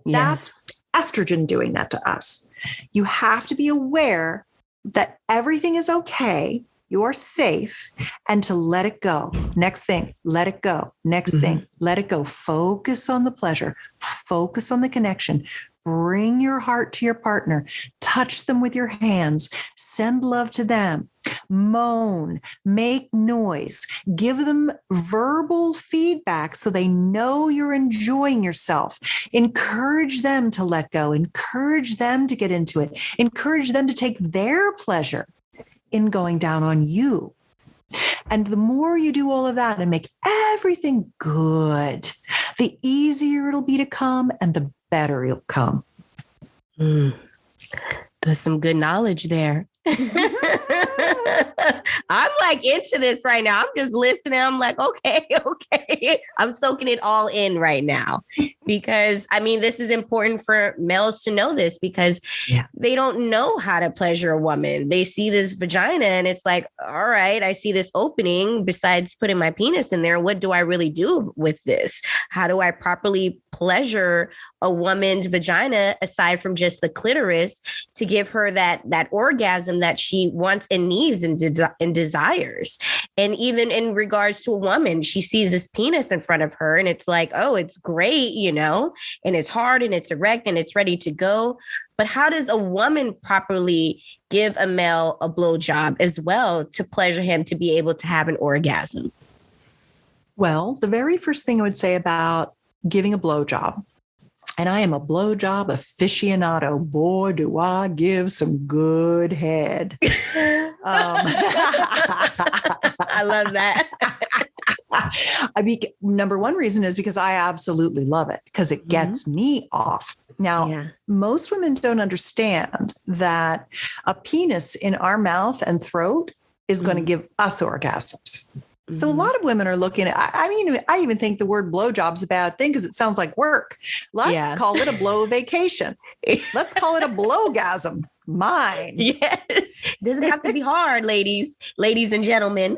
Yes. That's estrogen doing that to us. You have to be aware that everything is okay. You're safe, and to let it go. Next thing, let it go. Next thing, let it go. Focus on the pleasure. Focus on the connection. Bring your heart to your partner. Touch them with your hands. Send love to them. Moan, make noise, give them verbal feedback so they know you're enjoying yourself. Encourage them to let go. Encourage them to get into it. Encourage them to take their pleasure in going down on you. And the more you do all of that and make everything good, the easier it'll be to come and the better you'll come. There's some good knowledge there. I'm like into this right now. I'm just listening. I'm like, okay. I'm soaking it all in right now, because I mean, this is important for males to know this, because they don't know how to pleasure a woman. They see this vagina and it's like, all right, I see this opening. Besides putting my penis in there, what do I really do with this? How do I properly pleasure a woman's vagina aside from just the clitoris to give her that orgasm that she wants and needs and desires? And even in regards to a woman, she sees this penis in front of her and it's like, oh, it's great, and it's hard and it's erect and it's ready to go. But how does a woman properly give a male a blowjob as well to pleasure him to be able to have an orgasm? Well, the very first thing I would say about giving a blowjob, and I am a blowjob aficionado. Boy, do I give some good head. I love that. I mean, number one reason is because I absolutely love it, because it gets me off. Now, most women don't understand that a penis in our mouth and throat is going to give us orgasms. So a lot of women are looking at, I even think the word blowjob's a bad thing because it sounds like work. Let's call it a blow vacation. Let's call it a blowgasm. mine. Yes. It doesn't have to be hard, ladies and gentlemen.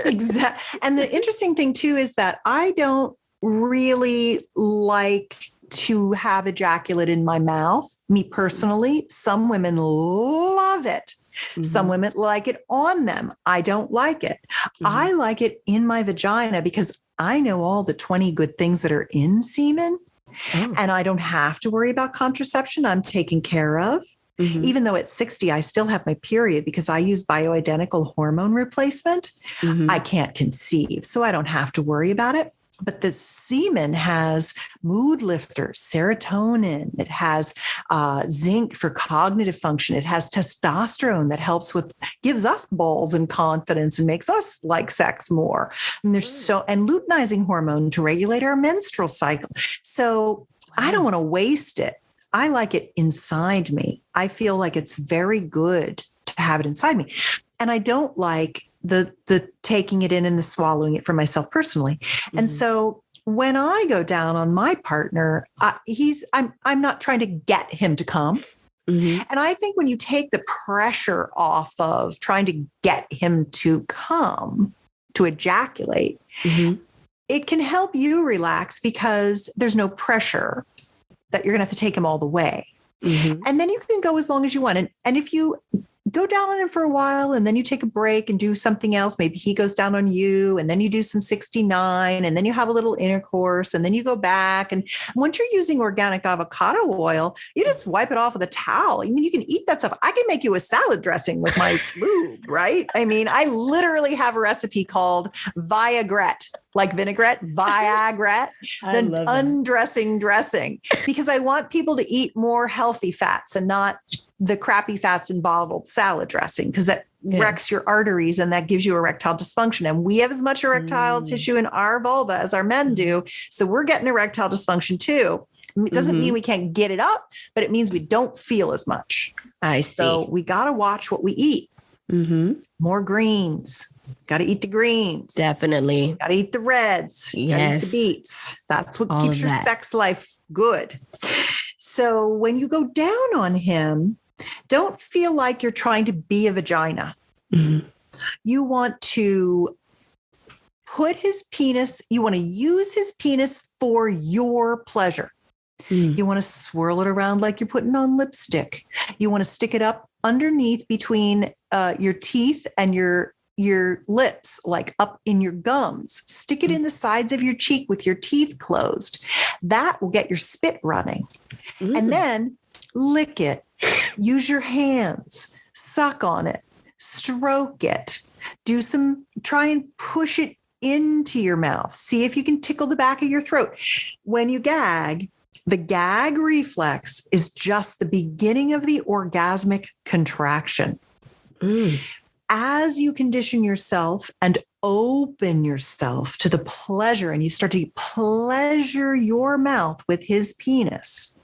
Exactly. And the interesting thing too is that I don't really like to have ejaculate in my mouth. Me personally, some women love it. Mm-hmm. Some women like it on them. I don't like it. Mm-hmm. I like it in my vagina because I know all the 20 good things that are in semen. Oh. And I don't have to worry about contraception. I'm taken care of. Mm-hmm. Even though at 60, I still have my period because I use bioidentical hormone replacement. Mm-hmm. I can't conceive, so I don't have to worry about it. But the semen has mood lifters, serotonin. It has zinc for cognitive function. It has testosterone that gives us balls and confidence and makes us like sex more. And and luteinizing hormone to regulate our menstrual cycle. So I don't want to waste it. I like it inside me. I feel like it's very good to have it inside me. And I don't like the taking it in and the swallowing it for myself personally. Mm-hmm. And so when I go down on my partner, I'm not trying to get him to come. Mm-hmm. And I think when you take the pressure off of trying to get him to come, to ejaculate, mm-hmm. it can help you relax because there's no pressure that you're going to have to take him all the way. Mm-hmm. And then you can go as long as you want. And if you go down on him for a while and then you take a break and do something else, maybe he goes down on you and then you do some 69 and then you have a little intercourse and then you go back. And once you're using organic avocado oil, you just wipe it off with a towel. I mean, you can eat that stuff. I can make you a salad dressing with my lube, right? I mean, I literally have a recipe called Viagrette. Like vinaigrette, Viagrette, the undressing dressing, because I want people to eat more healthy fats and not the crappy fats in bottled salad dressing, because that wrecks your arteries and that gives you erectile dysfunction. And we have as much erectile tissue in our vulva as our men do. So we're getting erectile dysfunction too. It doesn't mean we can't get it up, but it means we don't feel as much. I see. So we got to watch what we eat. Mm-hmm. More greens. Got to eat the greens. Definitely. Got to eat the reds. Yes. Got to eat the beets. That's what keeps your sex life good. So when you go down on him, don't feel like you're trying to be a vagina. Mm-hmm. You want to put his penis, you want to use his penis for your pleasure. Mm. You want to swirl it around like you're putting on lipstick. You want to stick it up underneath between your teeth and your lips, like up in your gums. Stick it in the sides of your cheek with your teeth closed. That will get your spit running. Mm. And then lick it. Use your hands. Suck on it. Stroke it. Try and push it into your mouth. See if you can tickle the back of your throat. When you gag, the gag reflex is just the beginning of the orgasmic contraction. Mm. As you condition yourself and open yourself to the pleasure, and you start to pleasure your mouth with his penis,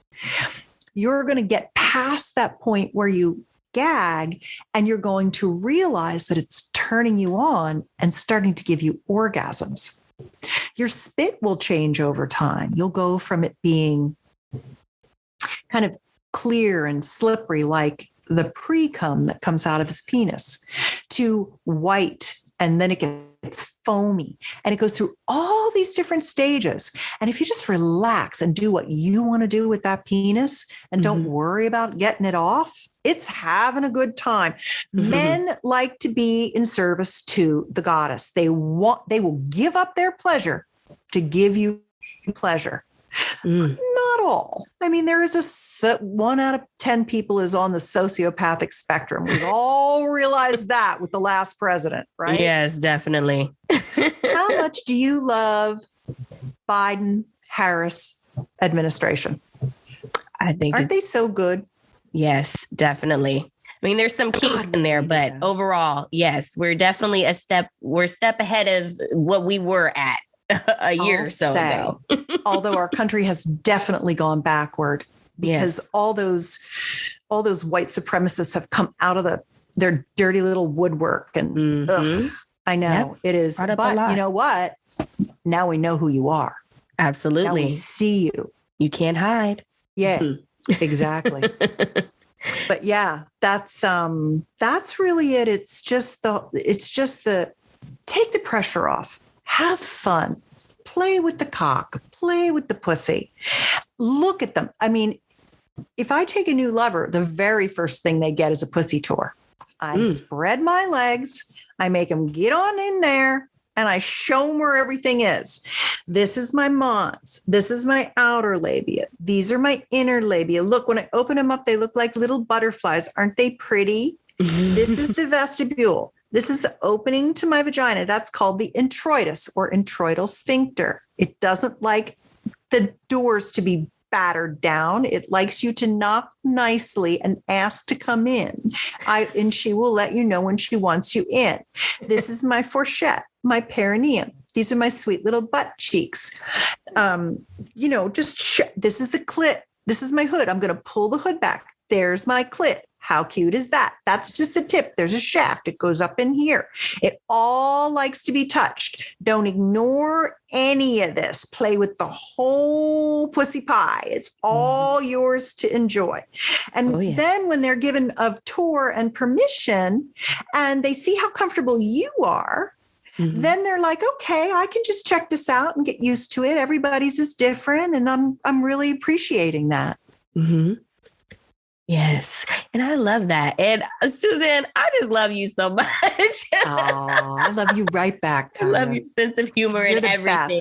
you're going to get past that point where you gag, and you're going to realize that it's turning you on and starting to give you orgasms. Your spit will change over time. You'll go from it being kind of clear and slippery, like the pre-cum that comes out of his penis, to white, and then it gets foamy, and it goes through all these different stages. And if you just relax and do what you want to do with that penis and don't worry about getting it off, it's having a good time. Mm-hmm. Men like to be in service to the goddess. They will give up their pleasure to give you pleasure. Mm. Not all. I mean, there is 1 out of 10 people is on the sociopathic spectrum. We've all realized that with the last president, right? Yes, definitely. How much do you love Biden-Harris administration? I think aren't they so good? Yes, definitely. I mean, there's some kinks in there, but overall, yes, we're definitely a step ahead of what we were at a year or so ago. Although our country has definitely gone backward because all those white supremacists have come out of their dirty little woodwork. And I know it is. But you know what? Now we know who you are. Absolutely. Now we see you. You can't hide. Yeah, exactly. But yeah, that's really it. It's just the take the pressure off, have fun, play with the cock, play with the pussy, look at them. I mean, if I take a new lover, the very first thing they get is a pussy tour. I spread my legs, I make them get on in there, and I show them where everything is. This is my mons. This is my outer labia. These are my inner labia. Look, when I open them up, they look like little butterflies. Aren't they pretty? This is the vestibule. This is the opening to my vagina. That's called the introitus or introital sphincter. It doesn't like the doors to be battered down. It likes you to knock nicely and ask to come in. And she will let you know when she wants you in. This is my fourchette, my perineum. These are my sweet little butt cheeks. This is the clit. This is my hood. I'm going to pull the hood back. There's my clit. How cute is that? That's just the tip. There's a shaft. It goes up in here. It all likes to be touched. Don't ignore any of this. Play with the whole pussy pie. It's all yours to enjoy. And then when they're given a tour and permission and they see how comfortable you are, then they're like, okay, I can just check this out and get used to it. Everybody's is different. And I'm really appreciating that. Mm-hmm. Yes. And I love that. And Suzanne, I just love you so much. Oh, I love you right back. Kyra. I love your sense of humor and everything.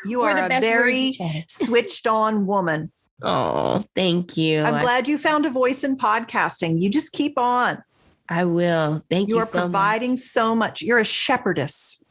You are a very switched on woman. Oh, thank you. I'm glad you found a voice in podcasting. You just keep on. I will. Thank you. You are providing so much. You're a shepherdess.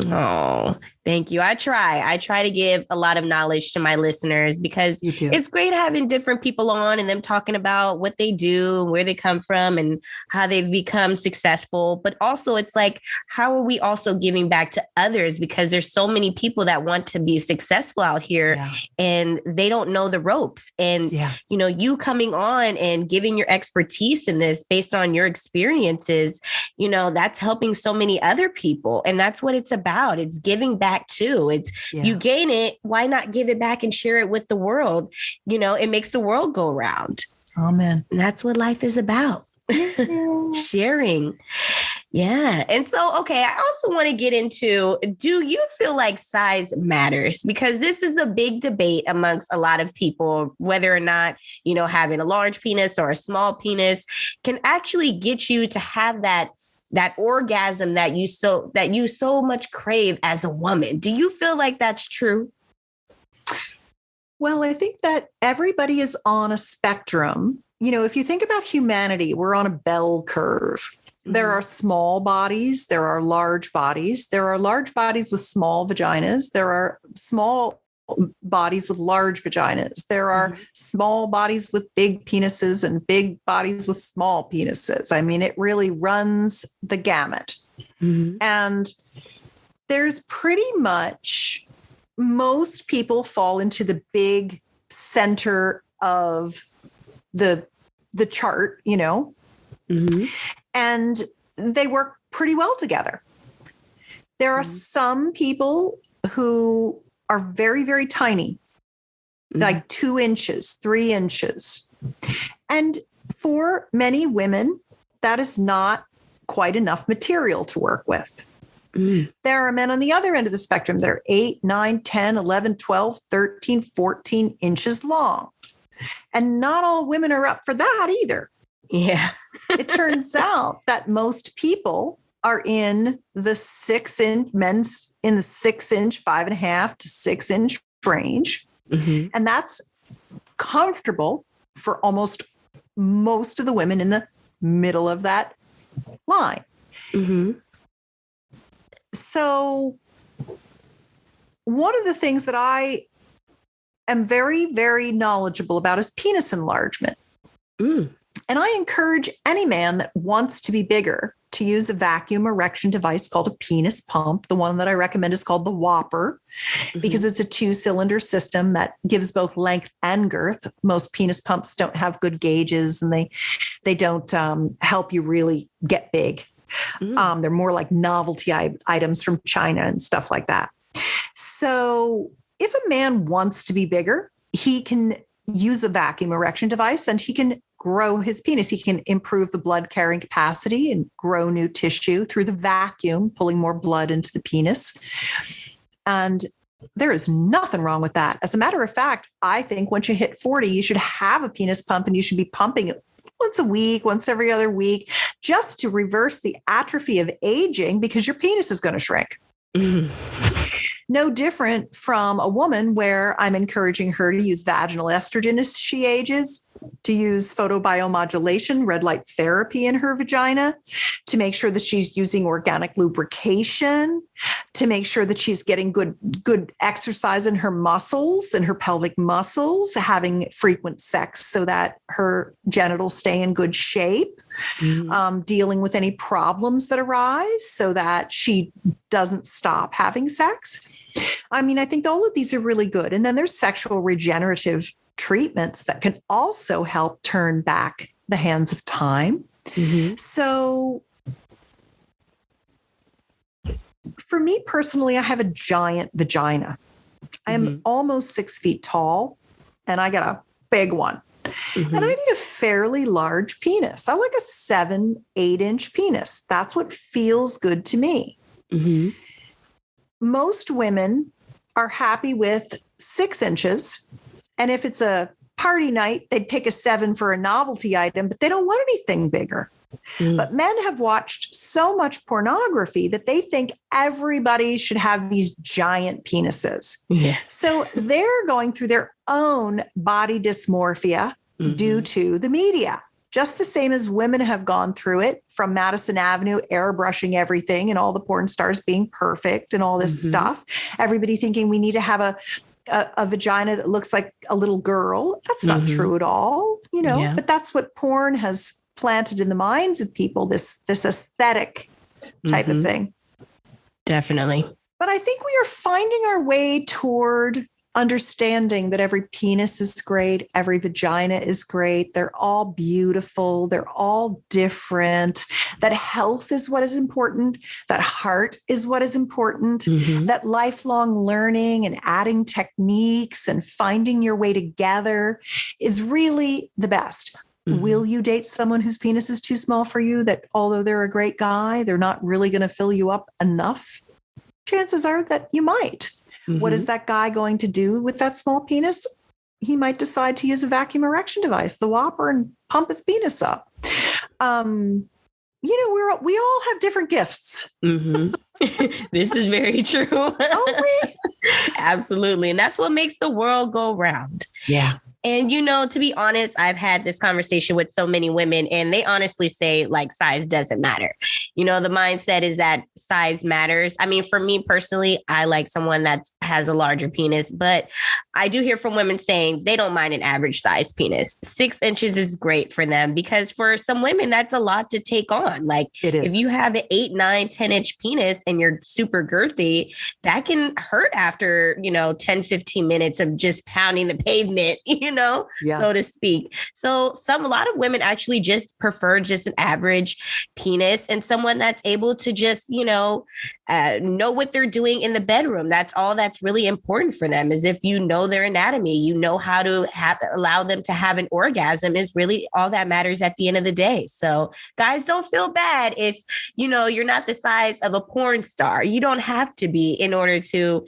Oh, thank you. I try to give a lot of knowledge to my listeners because it's great having different people on and them talking about what they do, where they come from and how they've become successful. But also it's like, how are we also giving back to others? Because there's so many people that want to be successful out here and they don't know the ropes. And, you coming on and giving your expertise in this based on your experiences, that's helping so many other people. And that's what it's about. It's giving back too. It's you gain it. Why not give it back and share it with the world? It makes the world go round. Amen. And that's what life is about. Sharing. Yeah. And so, okay, I also want to get into, do you feel like size matters? Because this is a big debate amongst a lot of people, whether or not, having a large penis or a small penis can actually get you to have that orgasm that you so much crave as a woman. Do you feel like that's true? Well, I think that everybody is on a spectrum. If you think about humanity, we're on a bell curve. There are small bodies. There are large bodies. There are large bodies with small vaginas. There are small bodies with large vaginas. There are small bodies with big penises and big bodies with small penises. I mean, it really runs the gamut. And there's pretty much, most people fall into the big center of the chart, and they work pretty well together. There are some people who are very, very tiny, like 2 inches, 3 inches. And for many women, that is not quite enough material to work with. There are men on the other end of the spectrum that are 8, 9, 10, 11, 12, 13, 14 inches long. And not all women are up for that either. Yeah. It turns out that most people are in the 6-inch, men's in the 6-inch, 5.5 to 6-inch range. And that's comfortable for almost most of the women in the middle of that line. So one of the things that I am very, very knowledgeable about is penis enlargement. And I encourage any man that wants to be bigger to use a vacuum erection device called a penis pump. The one that I recommend is called the Whopper because it's a 2-cylinder system that gives both length and girth. Most penis pumps don't have good gauges and they don't help you really get big. They're more like novelty items from China and stuff like that. So if a man wants to be bigger, he can use a vacuum erection device and he can grow his penis. He can improve the blood carrying capacity and grow new tissue through the vacuum, pulling more blood into the penis. And there is nothing wrong with that. As a matter of fact, I think once you hit 40, you should have a penis pump, and you should be pumping it once a week, once every other week, just to reverse the atrophy of aging, because your penis is going to shrink. No different from a woman, where I'm encouraging her to use vaginal estrogen as she ages, to use photobiomodulation, red light therapy in her vagina, to make sure that she's using organic lubrication, to make sure that she's getting good exercise in her muscles and her pelvic muscles, having frequent sex so that her genitals stay in good shape, dealing with any problems that arise so that she doesn't stop having sex. I mean, I think all of these are really good. And then there's sexual regenerative treatments that can also help turn back the hands of time. So for me personally, I have a giant vagina. I am almost 6 feet tall, and I got a big one. And I need a fairly large penis. I like a 7-8 inch penis. That's what feels good to me. Most women are happy with 6 inches. And if it's a party night, they'd pick a 7 for a novelty item, but they don't want anything bigger. But men have watched so much pornography that they think everybody should have these giant penises. So they're going through their own body dysmorphia due to the media. Just the same as women have gone through it, from Madison Avenue, airbrushing everything and all the porn stars being perfect and all this stuff. Everybody thinking we need to have a vagina that looks like a little girl. That's not true at all, you know, but that's what porn has planted in the minds of people, this aesthetic type of thing. Definitely. But I think we are finding our way toward understanding that every penis is great, every vagina is great. They're all beautiful. They're all different. That health is what is important. That heart is what is important. That lifelong learning and adding techniques and finding your way together is really the best. Will you date someone whose penis is too small for you, that although they're a great guy, they're not really going to fill you up enough? Chances are that you might. What is that guy going to do with that small penis? He might decide to use a vacuum erection device, the Whopper, and pump his penis up. You know, we all have different gifts. This is very true. Absolutely. And that's what makes the world go round. Yeah. And, you know, to be honest, I've had this conversation with so many women, and they honestly say, like, size doesn't matter. You know, the mindset is that size matters. I mean, for me personally, I like someone that has a larger penis, but I do hear from women saying they don't mind an average size penis. 6 inches is great for them, because for some women, that's a lot to take on. Like, if you have an 8, 9, 10 inch penis and you're super girthy, that can hurt after, 10, 15 minutes of just pounding the pavement, so to speak. So a lot of women actually just prefer just an average penis and someone that's able to just, know what they're doing in the bedroom. That's all that's really important for them, is if you know their anatomy, you know how to allow them to have an orgasm is really all that matters at the end of the day. So guys, don't feel bad if, you're not the size of a porn star. You don't have to be in order to,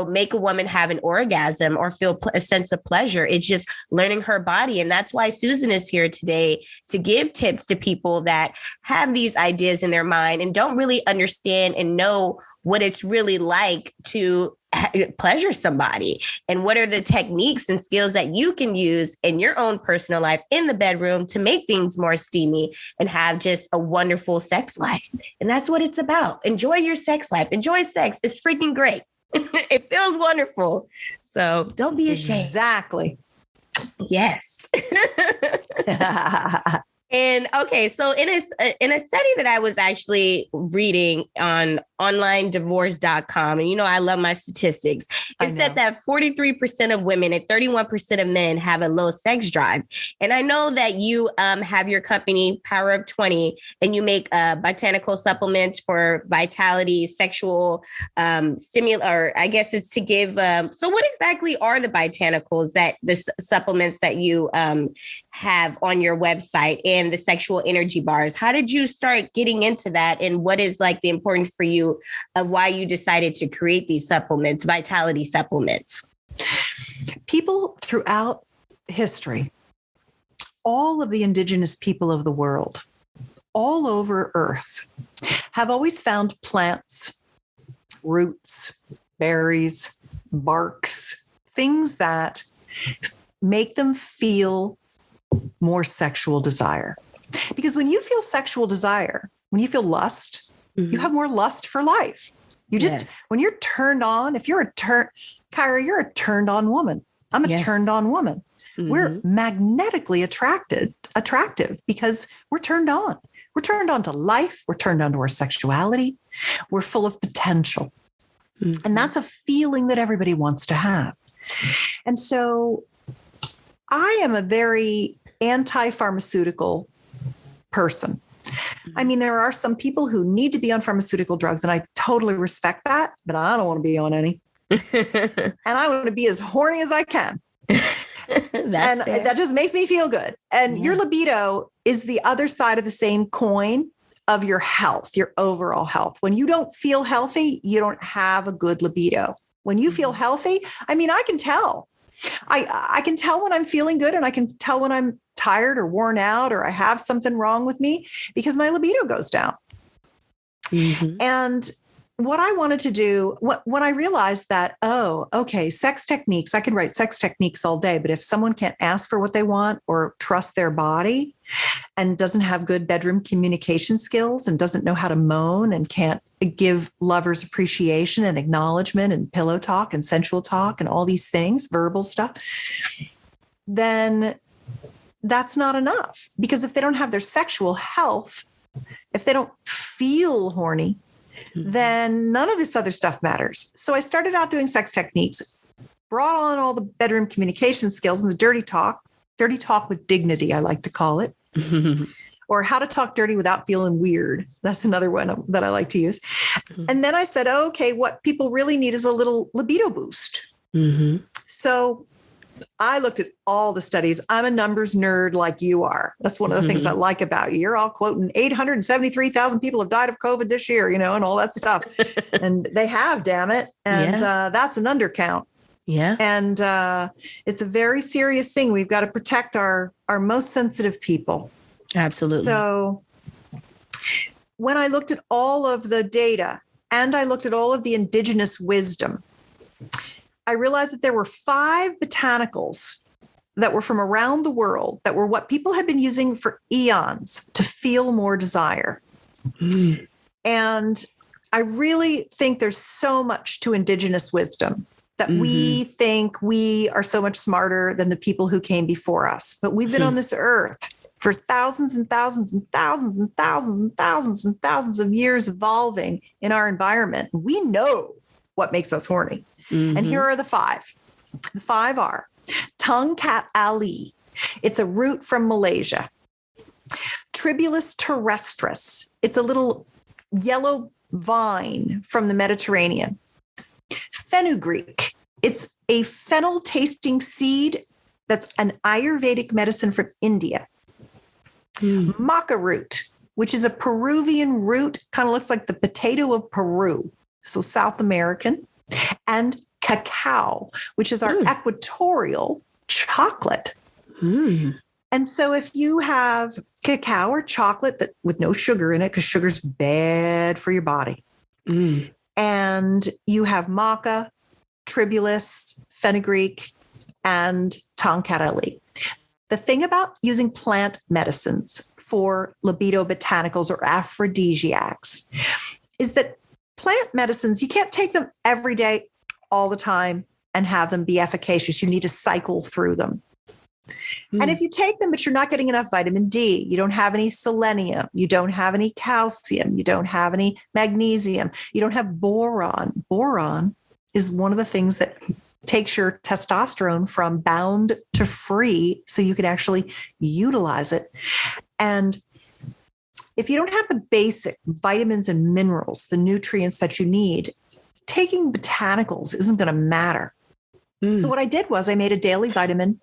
make a woman have an orgasm or feel a sense of pleasure. It's just learning her body. And that's why Susan is here today, to give tips to people that have these ideas in their mind and don't really understand and know what it's really like to pleasure somebody, and what are the techniques and skills that you can use in your own personal life in the bedroom to make things more steamy and have just a wonderful sex life. And that's what it's about. Enjoy your sex life. Enjoy sex. It's freaking great. It feels wonderful. So don't be ashamed. Exactly. Yes. And okay, so in a study that I was actually reading on onlinedivorce.com. And, you know, I love my statistics. It said that 43% of women and 31% of men have a low sex drive. And I know that you have your company, Power of 20, and you make botanical supplements for vitality, sexual stimulus, or I guess it's to give. So what exactly are the botanicals, that the supplements that you have on your website, and the sexual energy bars? How did you start getting into that? And what is like the importance for you of why you decided to create these supplements, vitality supplements? People throughout history, all of the indigenous people of the world, all over Earth, have always found plants, roots, berries, barks, things that make them feel more sexual desire. Because when you feel sexual desire, when you feel lust, you have more lust for life. You just, when you're turned on, if you're Kyra, you're a turned on woman. I'm a turned on woman. We're magnetically attractive because we're turned on. We're turned on to life. We're turned on to our sexuality. We're full of potential. And that's a feeling that everybody wants to have. And so I am a very anti-pharmaceutical person. I mean, there are some people who need to be on pharmaceutical drugs, and I totally respect that, but I don't want to be on any. And I want to be as horny as I can. And fair. That just makes me feel good. And your libido is the other side of the same coin of your health, your overall health. When you don't feel healthy, you don't have a good libido. When you feel healthy, I mean, I can tell. I can tell when I'm feeling good, and I can tell when I'm tired or worn out or I have something wrong with me, because my libido goes down. And what I wanted to do, when I realized that, sex techniques, I can write sex techniques all day, but if someone can't ask for what they want or trust their body and doesn't have good bedroom communication skills and doesn't know how to moan and can't give lovers appreciation and acknowledgement and pillow talk and sensual talk and all these things, verbal stuff, then that's not enough. Because if they don't have their sexual health, if they don't feel horny, then none of this other stuff matters. So I started out doing sex techniques, brought on all the bedroom communication skills and the dirty talk with dignity, I like to call it, or how to talk dirty without feeling weird. That's another one that I like to use. And then I said, okay, what people really need is a little libido boost. So I looked at all the studies. I'm a numbers nerd like you are. That's one of the things I like about you. You're all quoting 873,000 people have died of COVID this year, and all that stuff. And they have, damn it. And that's an undercount. Yeah. And it's a very serious thing. We've got to protect our most sensitive people. Absolutely. So when I looked at all of the data and I looked at all of the indigenous wisdom, I realized that there were 5 botanicals that were from around the world that were what people had been using for eons to feel more desire. And I really think there's so much to indigenous wisdom that we think we are so much smarter than the people who came before us. But we've been on this earth for thousands and thousands and thousands and thousands and thousands and thousands of years evolving in our environment. We know what makes us horny. And here are the 5. The 5 are Tongkat Ali. It's a root from Malaysia. Tribulus terrestris. It's a little yellow vine from the Mediterranean. Fenugreek. It's a fennel tasting seed that's an Ayurvedic medicine from India. Maca root, which is a Peruvian root, kind of looks like the potato of Peru. So South American. And cacao, which is our equatorial chocolate. And so if you have cacao or chocolate that with no sugar in it, because sugar's bad for your body, and you have maca, tribulus, fenugreek, and Tongkat Ali. The thing about using plant medicines for libido botanicals or aphrodisiacs is that plant medicines, you can't take them every day, all the time, and have them be efficacious. You need to cycle through them. And if you take them, but you're not getting enough vitamin D, you don't have any selenium, you don't have any calcium, you don't have any magnesium, you don't have boron. Boron is one of the things that takes your testosterone from bound to free so you can actually utilize it. And if you don't have the basic vitamins and minerals, the nutrients that you need, taking botanicals isn't going to matter. So what I did was I made a daily vitamin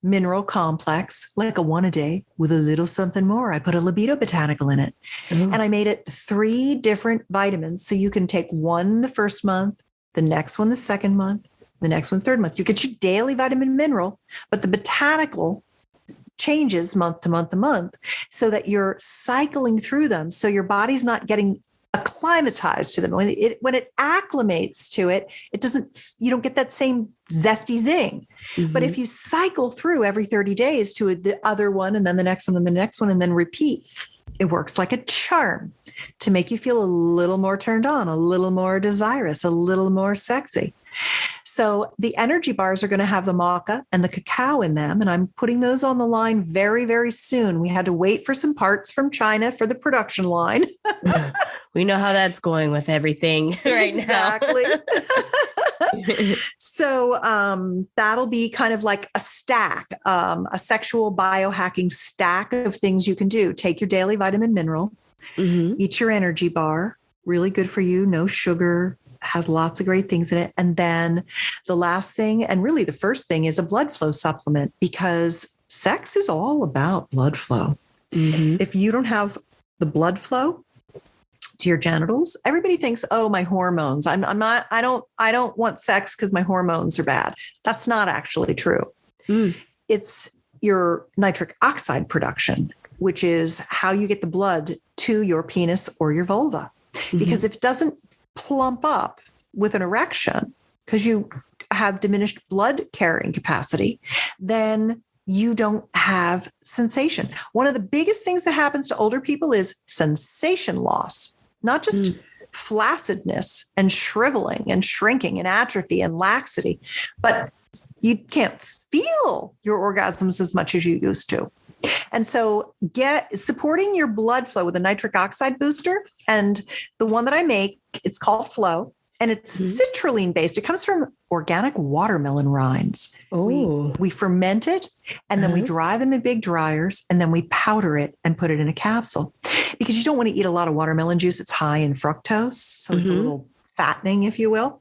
mineral complex, like a 1 a day with a little something more. I put a Libido Botanical in it. And I made it 3 different vitamins. So you can take one the first month, the next one the second month, the next one third month. You get your daily vitamin mineral, but the botanical changes month to month to month so that you're cycling through them. So your body's not getting acclimatized to them. When it acclimates to it, you don't get that same zesty zing. But if you cycle through every 30 days to the other one, and then the next one and the next one, and then repeat, it works like a charm to make you feel a little more turned on, a little more desirous, a little more sexy. So the energy bars are going to have the maca and the cacao in them. And I'm putting those on the line very, very soon. We had to wait for some parts from China for the production line. We know how that's going with everything right now. Exactly. So that'll be kind of like a stack, a sexual biohacking stack of things you can do. Take your daily vitamin mineral, eat your energy bar, really good for you, no sugar, has lots of great things in it. And then the last thing, and really the first thing, is a blood flow supplement, because sex is all about blood flow. If you don't have the blood flow to your genitals, everybody thinks, oh, my hormones. I don't want sex because my hormones are bad. That's not actually true. It's your nitric oxide production, which is how you get the blood to your penis or your vulva. Because if it doesn't plump up with an erection because you have diminished blood carrying capacity, then you don't have sensation. One of the biggest things that happens to older people is sensation loss, not just flaccidness and shriveling and shrinking and atrophy and laxity, but you can't feel your orgasms as much as you used to. And so supporting your blood flow with a nitric oxide booster, and the one that I make, it's called Flow, and it's citrulline based. It comes from organic watermelon rinds. We ferment it, and then we dry them in big dryers, and then we powder it and put it in a capsule, because you don't want to eat a lot of watermelon juice. It's high in fructose, so it's a little fattening, if you will.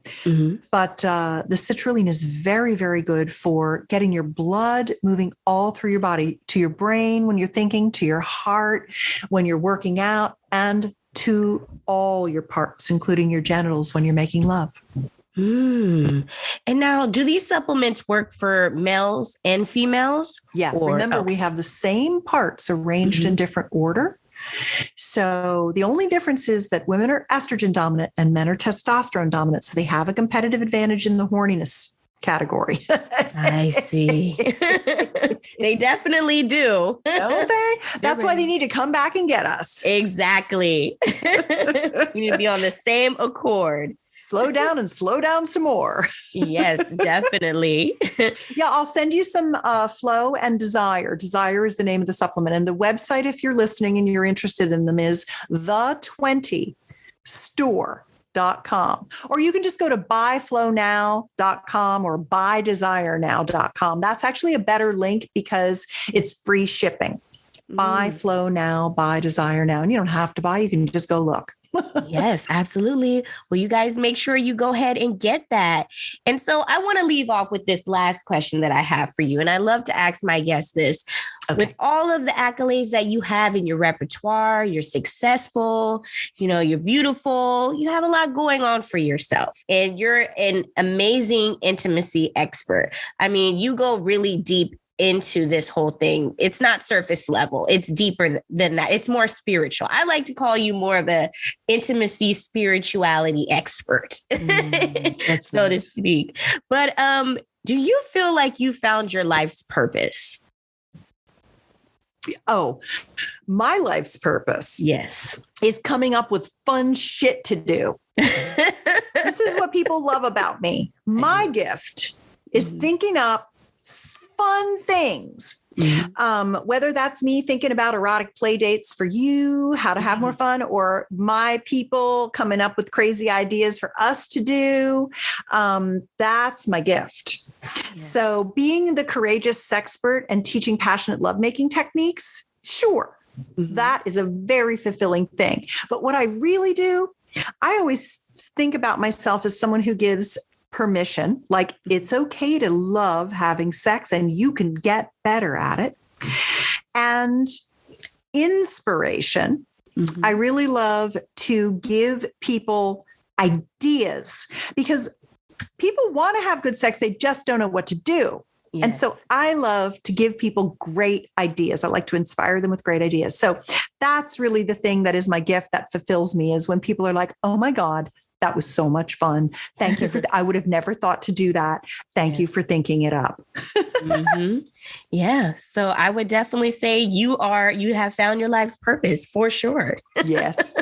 But the citrulline is very, very good for getting your blood moving all through your body, to your brain when you're thinking, to your heart when you're working out, and to all your parts, including your genitals when you're making love. And now, do these supplements work for males and females? Yeah. Remember, we have the same parts arranged in different order. So the only difference is that women are estrogen dominant and men are testosterone dominant. So they have a competitive advantage in the horniness category. I see. They definitely do. Don't they? That's why they need to come back and get us. Exactly. We need to be on the same accord. Slow down and slow down some more. Yes, definitely. Yeah, I'll send you some Flow and Desire. Desire is the name of the supplement. And the website, if you're listening and you're interested in them, is the20store.com. Or you can just go to buyflownow.com or buydesirenow.com. That's actually a better link because it's free shipping. Buy Flow now, buy Desire now. And you don't have to buy, you can just go look. Yes, absolutely. Well, you guys make sure you go ahead and get that. And so I want to leave off with this last question that I have for you. And I love to ask my guests this. Okay. With all of the accolades that you have in your repertoire, you're successful, you're beautiful, you have a lot going on for yourself, and you're an amazing intimacy expert. I mean, you go really deep into this whole thing. It's not surface level. It's deeper than that. It's more spiritual. I like to call you more of a intimacy spirituality expert, so to speak. But do you feel like you found your life's purpose? Oh, my life's purpose. Yes. Is coming up with fun shit to do. This is what people love about me. My gift is thinking up fun things. Whether that's me thinking about erotic play dates for you, how to have more fun, or my people coming up with crazy ideas for us to do, that's my gift. Yes. So being the courageous sexpert and teaching passionate lovemaking techniques, sure, that is a very fulfilling thing. But what I really do, I always think about myself as someone who gives permission, like it's okay to love having sex and you can get better at it. And inspiration. I really love to give people ideas because people want to have good sex. They just don't know what to do. Yes. And so I love to give people great ideas. I like to inspire them with great ideas. So that's really the thing that is my gift that fulfills me, is when people are like, oh my God, that was so much fun. Thank you for I would have never thought to do that. Thank you for thinking it up. Yeah. So I would definitely say you have found your life's purpose for sure. Yes.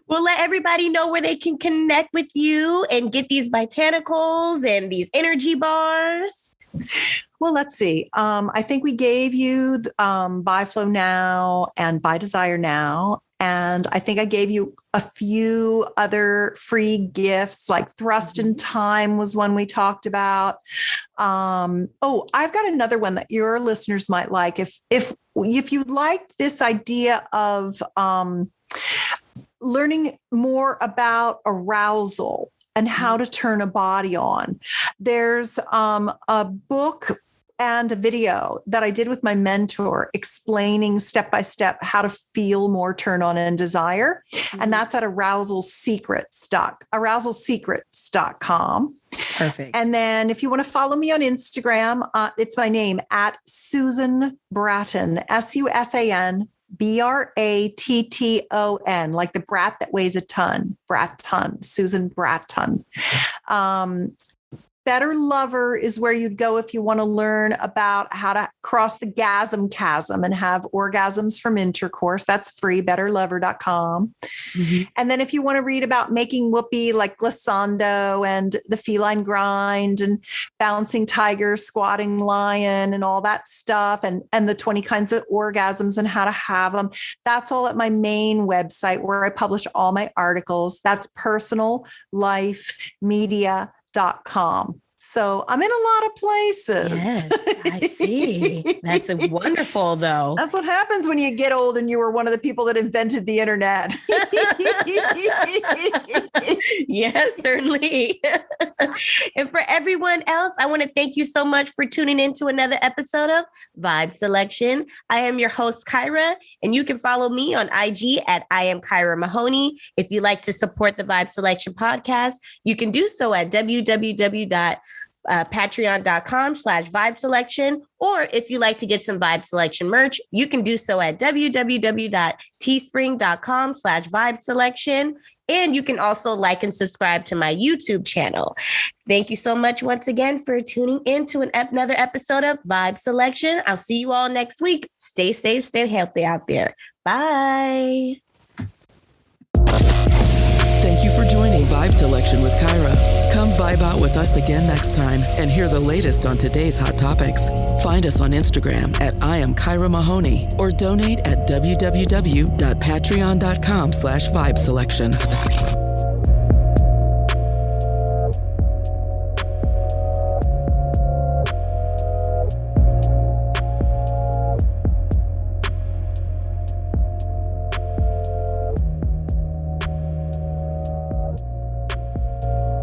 We'll let everybody know where they can connect with you and get these botanicals and these energy bars. Well, let's see. I think we gave you By Flow Now and By Desire Now. And I think I gave you a few other free gifts, like Thrust in Time was one we talked about. I've got another one that your listeners might like. If you like this idea of learning more about arousal and how to turn a body on, there's a book and a video that I did with my mentor explaining step-by-step how to feel more turn on and desire. And that's at arousalsecrets.com. Perfect. And then if you want to follow me on Instagram, it's my name at Susan Bratton, SUSAN BRATTON, like the brat that weighs a ton, Bratton, Susan Bratton. Better Lover is where you'd go if you want to learn about how to cross the gasm chasm and have orgasms from intercourse. That's free, betterlover.com. And then if you want to read about making whoopee, like glissando and the feline grind and bouncing tiger, squatting lion and all that stuff, and the 20 kinds of orgasms and how to have them, that's all at my main website where I publish all my articles. That's personallifemedia.com. So I'm in a lot of places. Yes, I see. That's wonderful, though. That's what happens when you get old and you were one of the people that invented the internet. Yes, certainly. And for everyone else, I want to thank you so much for tuning in to another episode of Vibe Selection. I am your host, Kyra, and you can follow me on IG at I am Kyra Mahoney. If you'd like to support the Vibe Selection podcast, you can do so at patreon.com/vibe selection. Or if you like to get some Vibe Selection merch, you can do so at www.teespring.com/vibe selection. And you can also like and subscribe to my YouTube channel. Thank you so much once again for tuning in to another episode of Vibe Selection. I'll see you all next week. Stay safe, stay healthy out there. Bye. Thank you for joining Vibe Selection with Kyra. Come vibe out with us again next time and hear the latest on today's hot topics. Find us on Instagram at I am Kyra Mahoney or donate at www.patreon.com/vibe selection.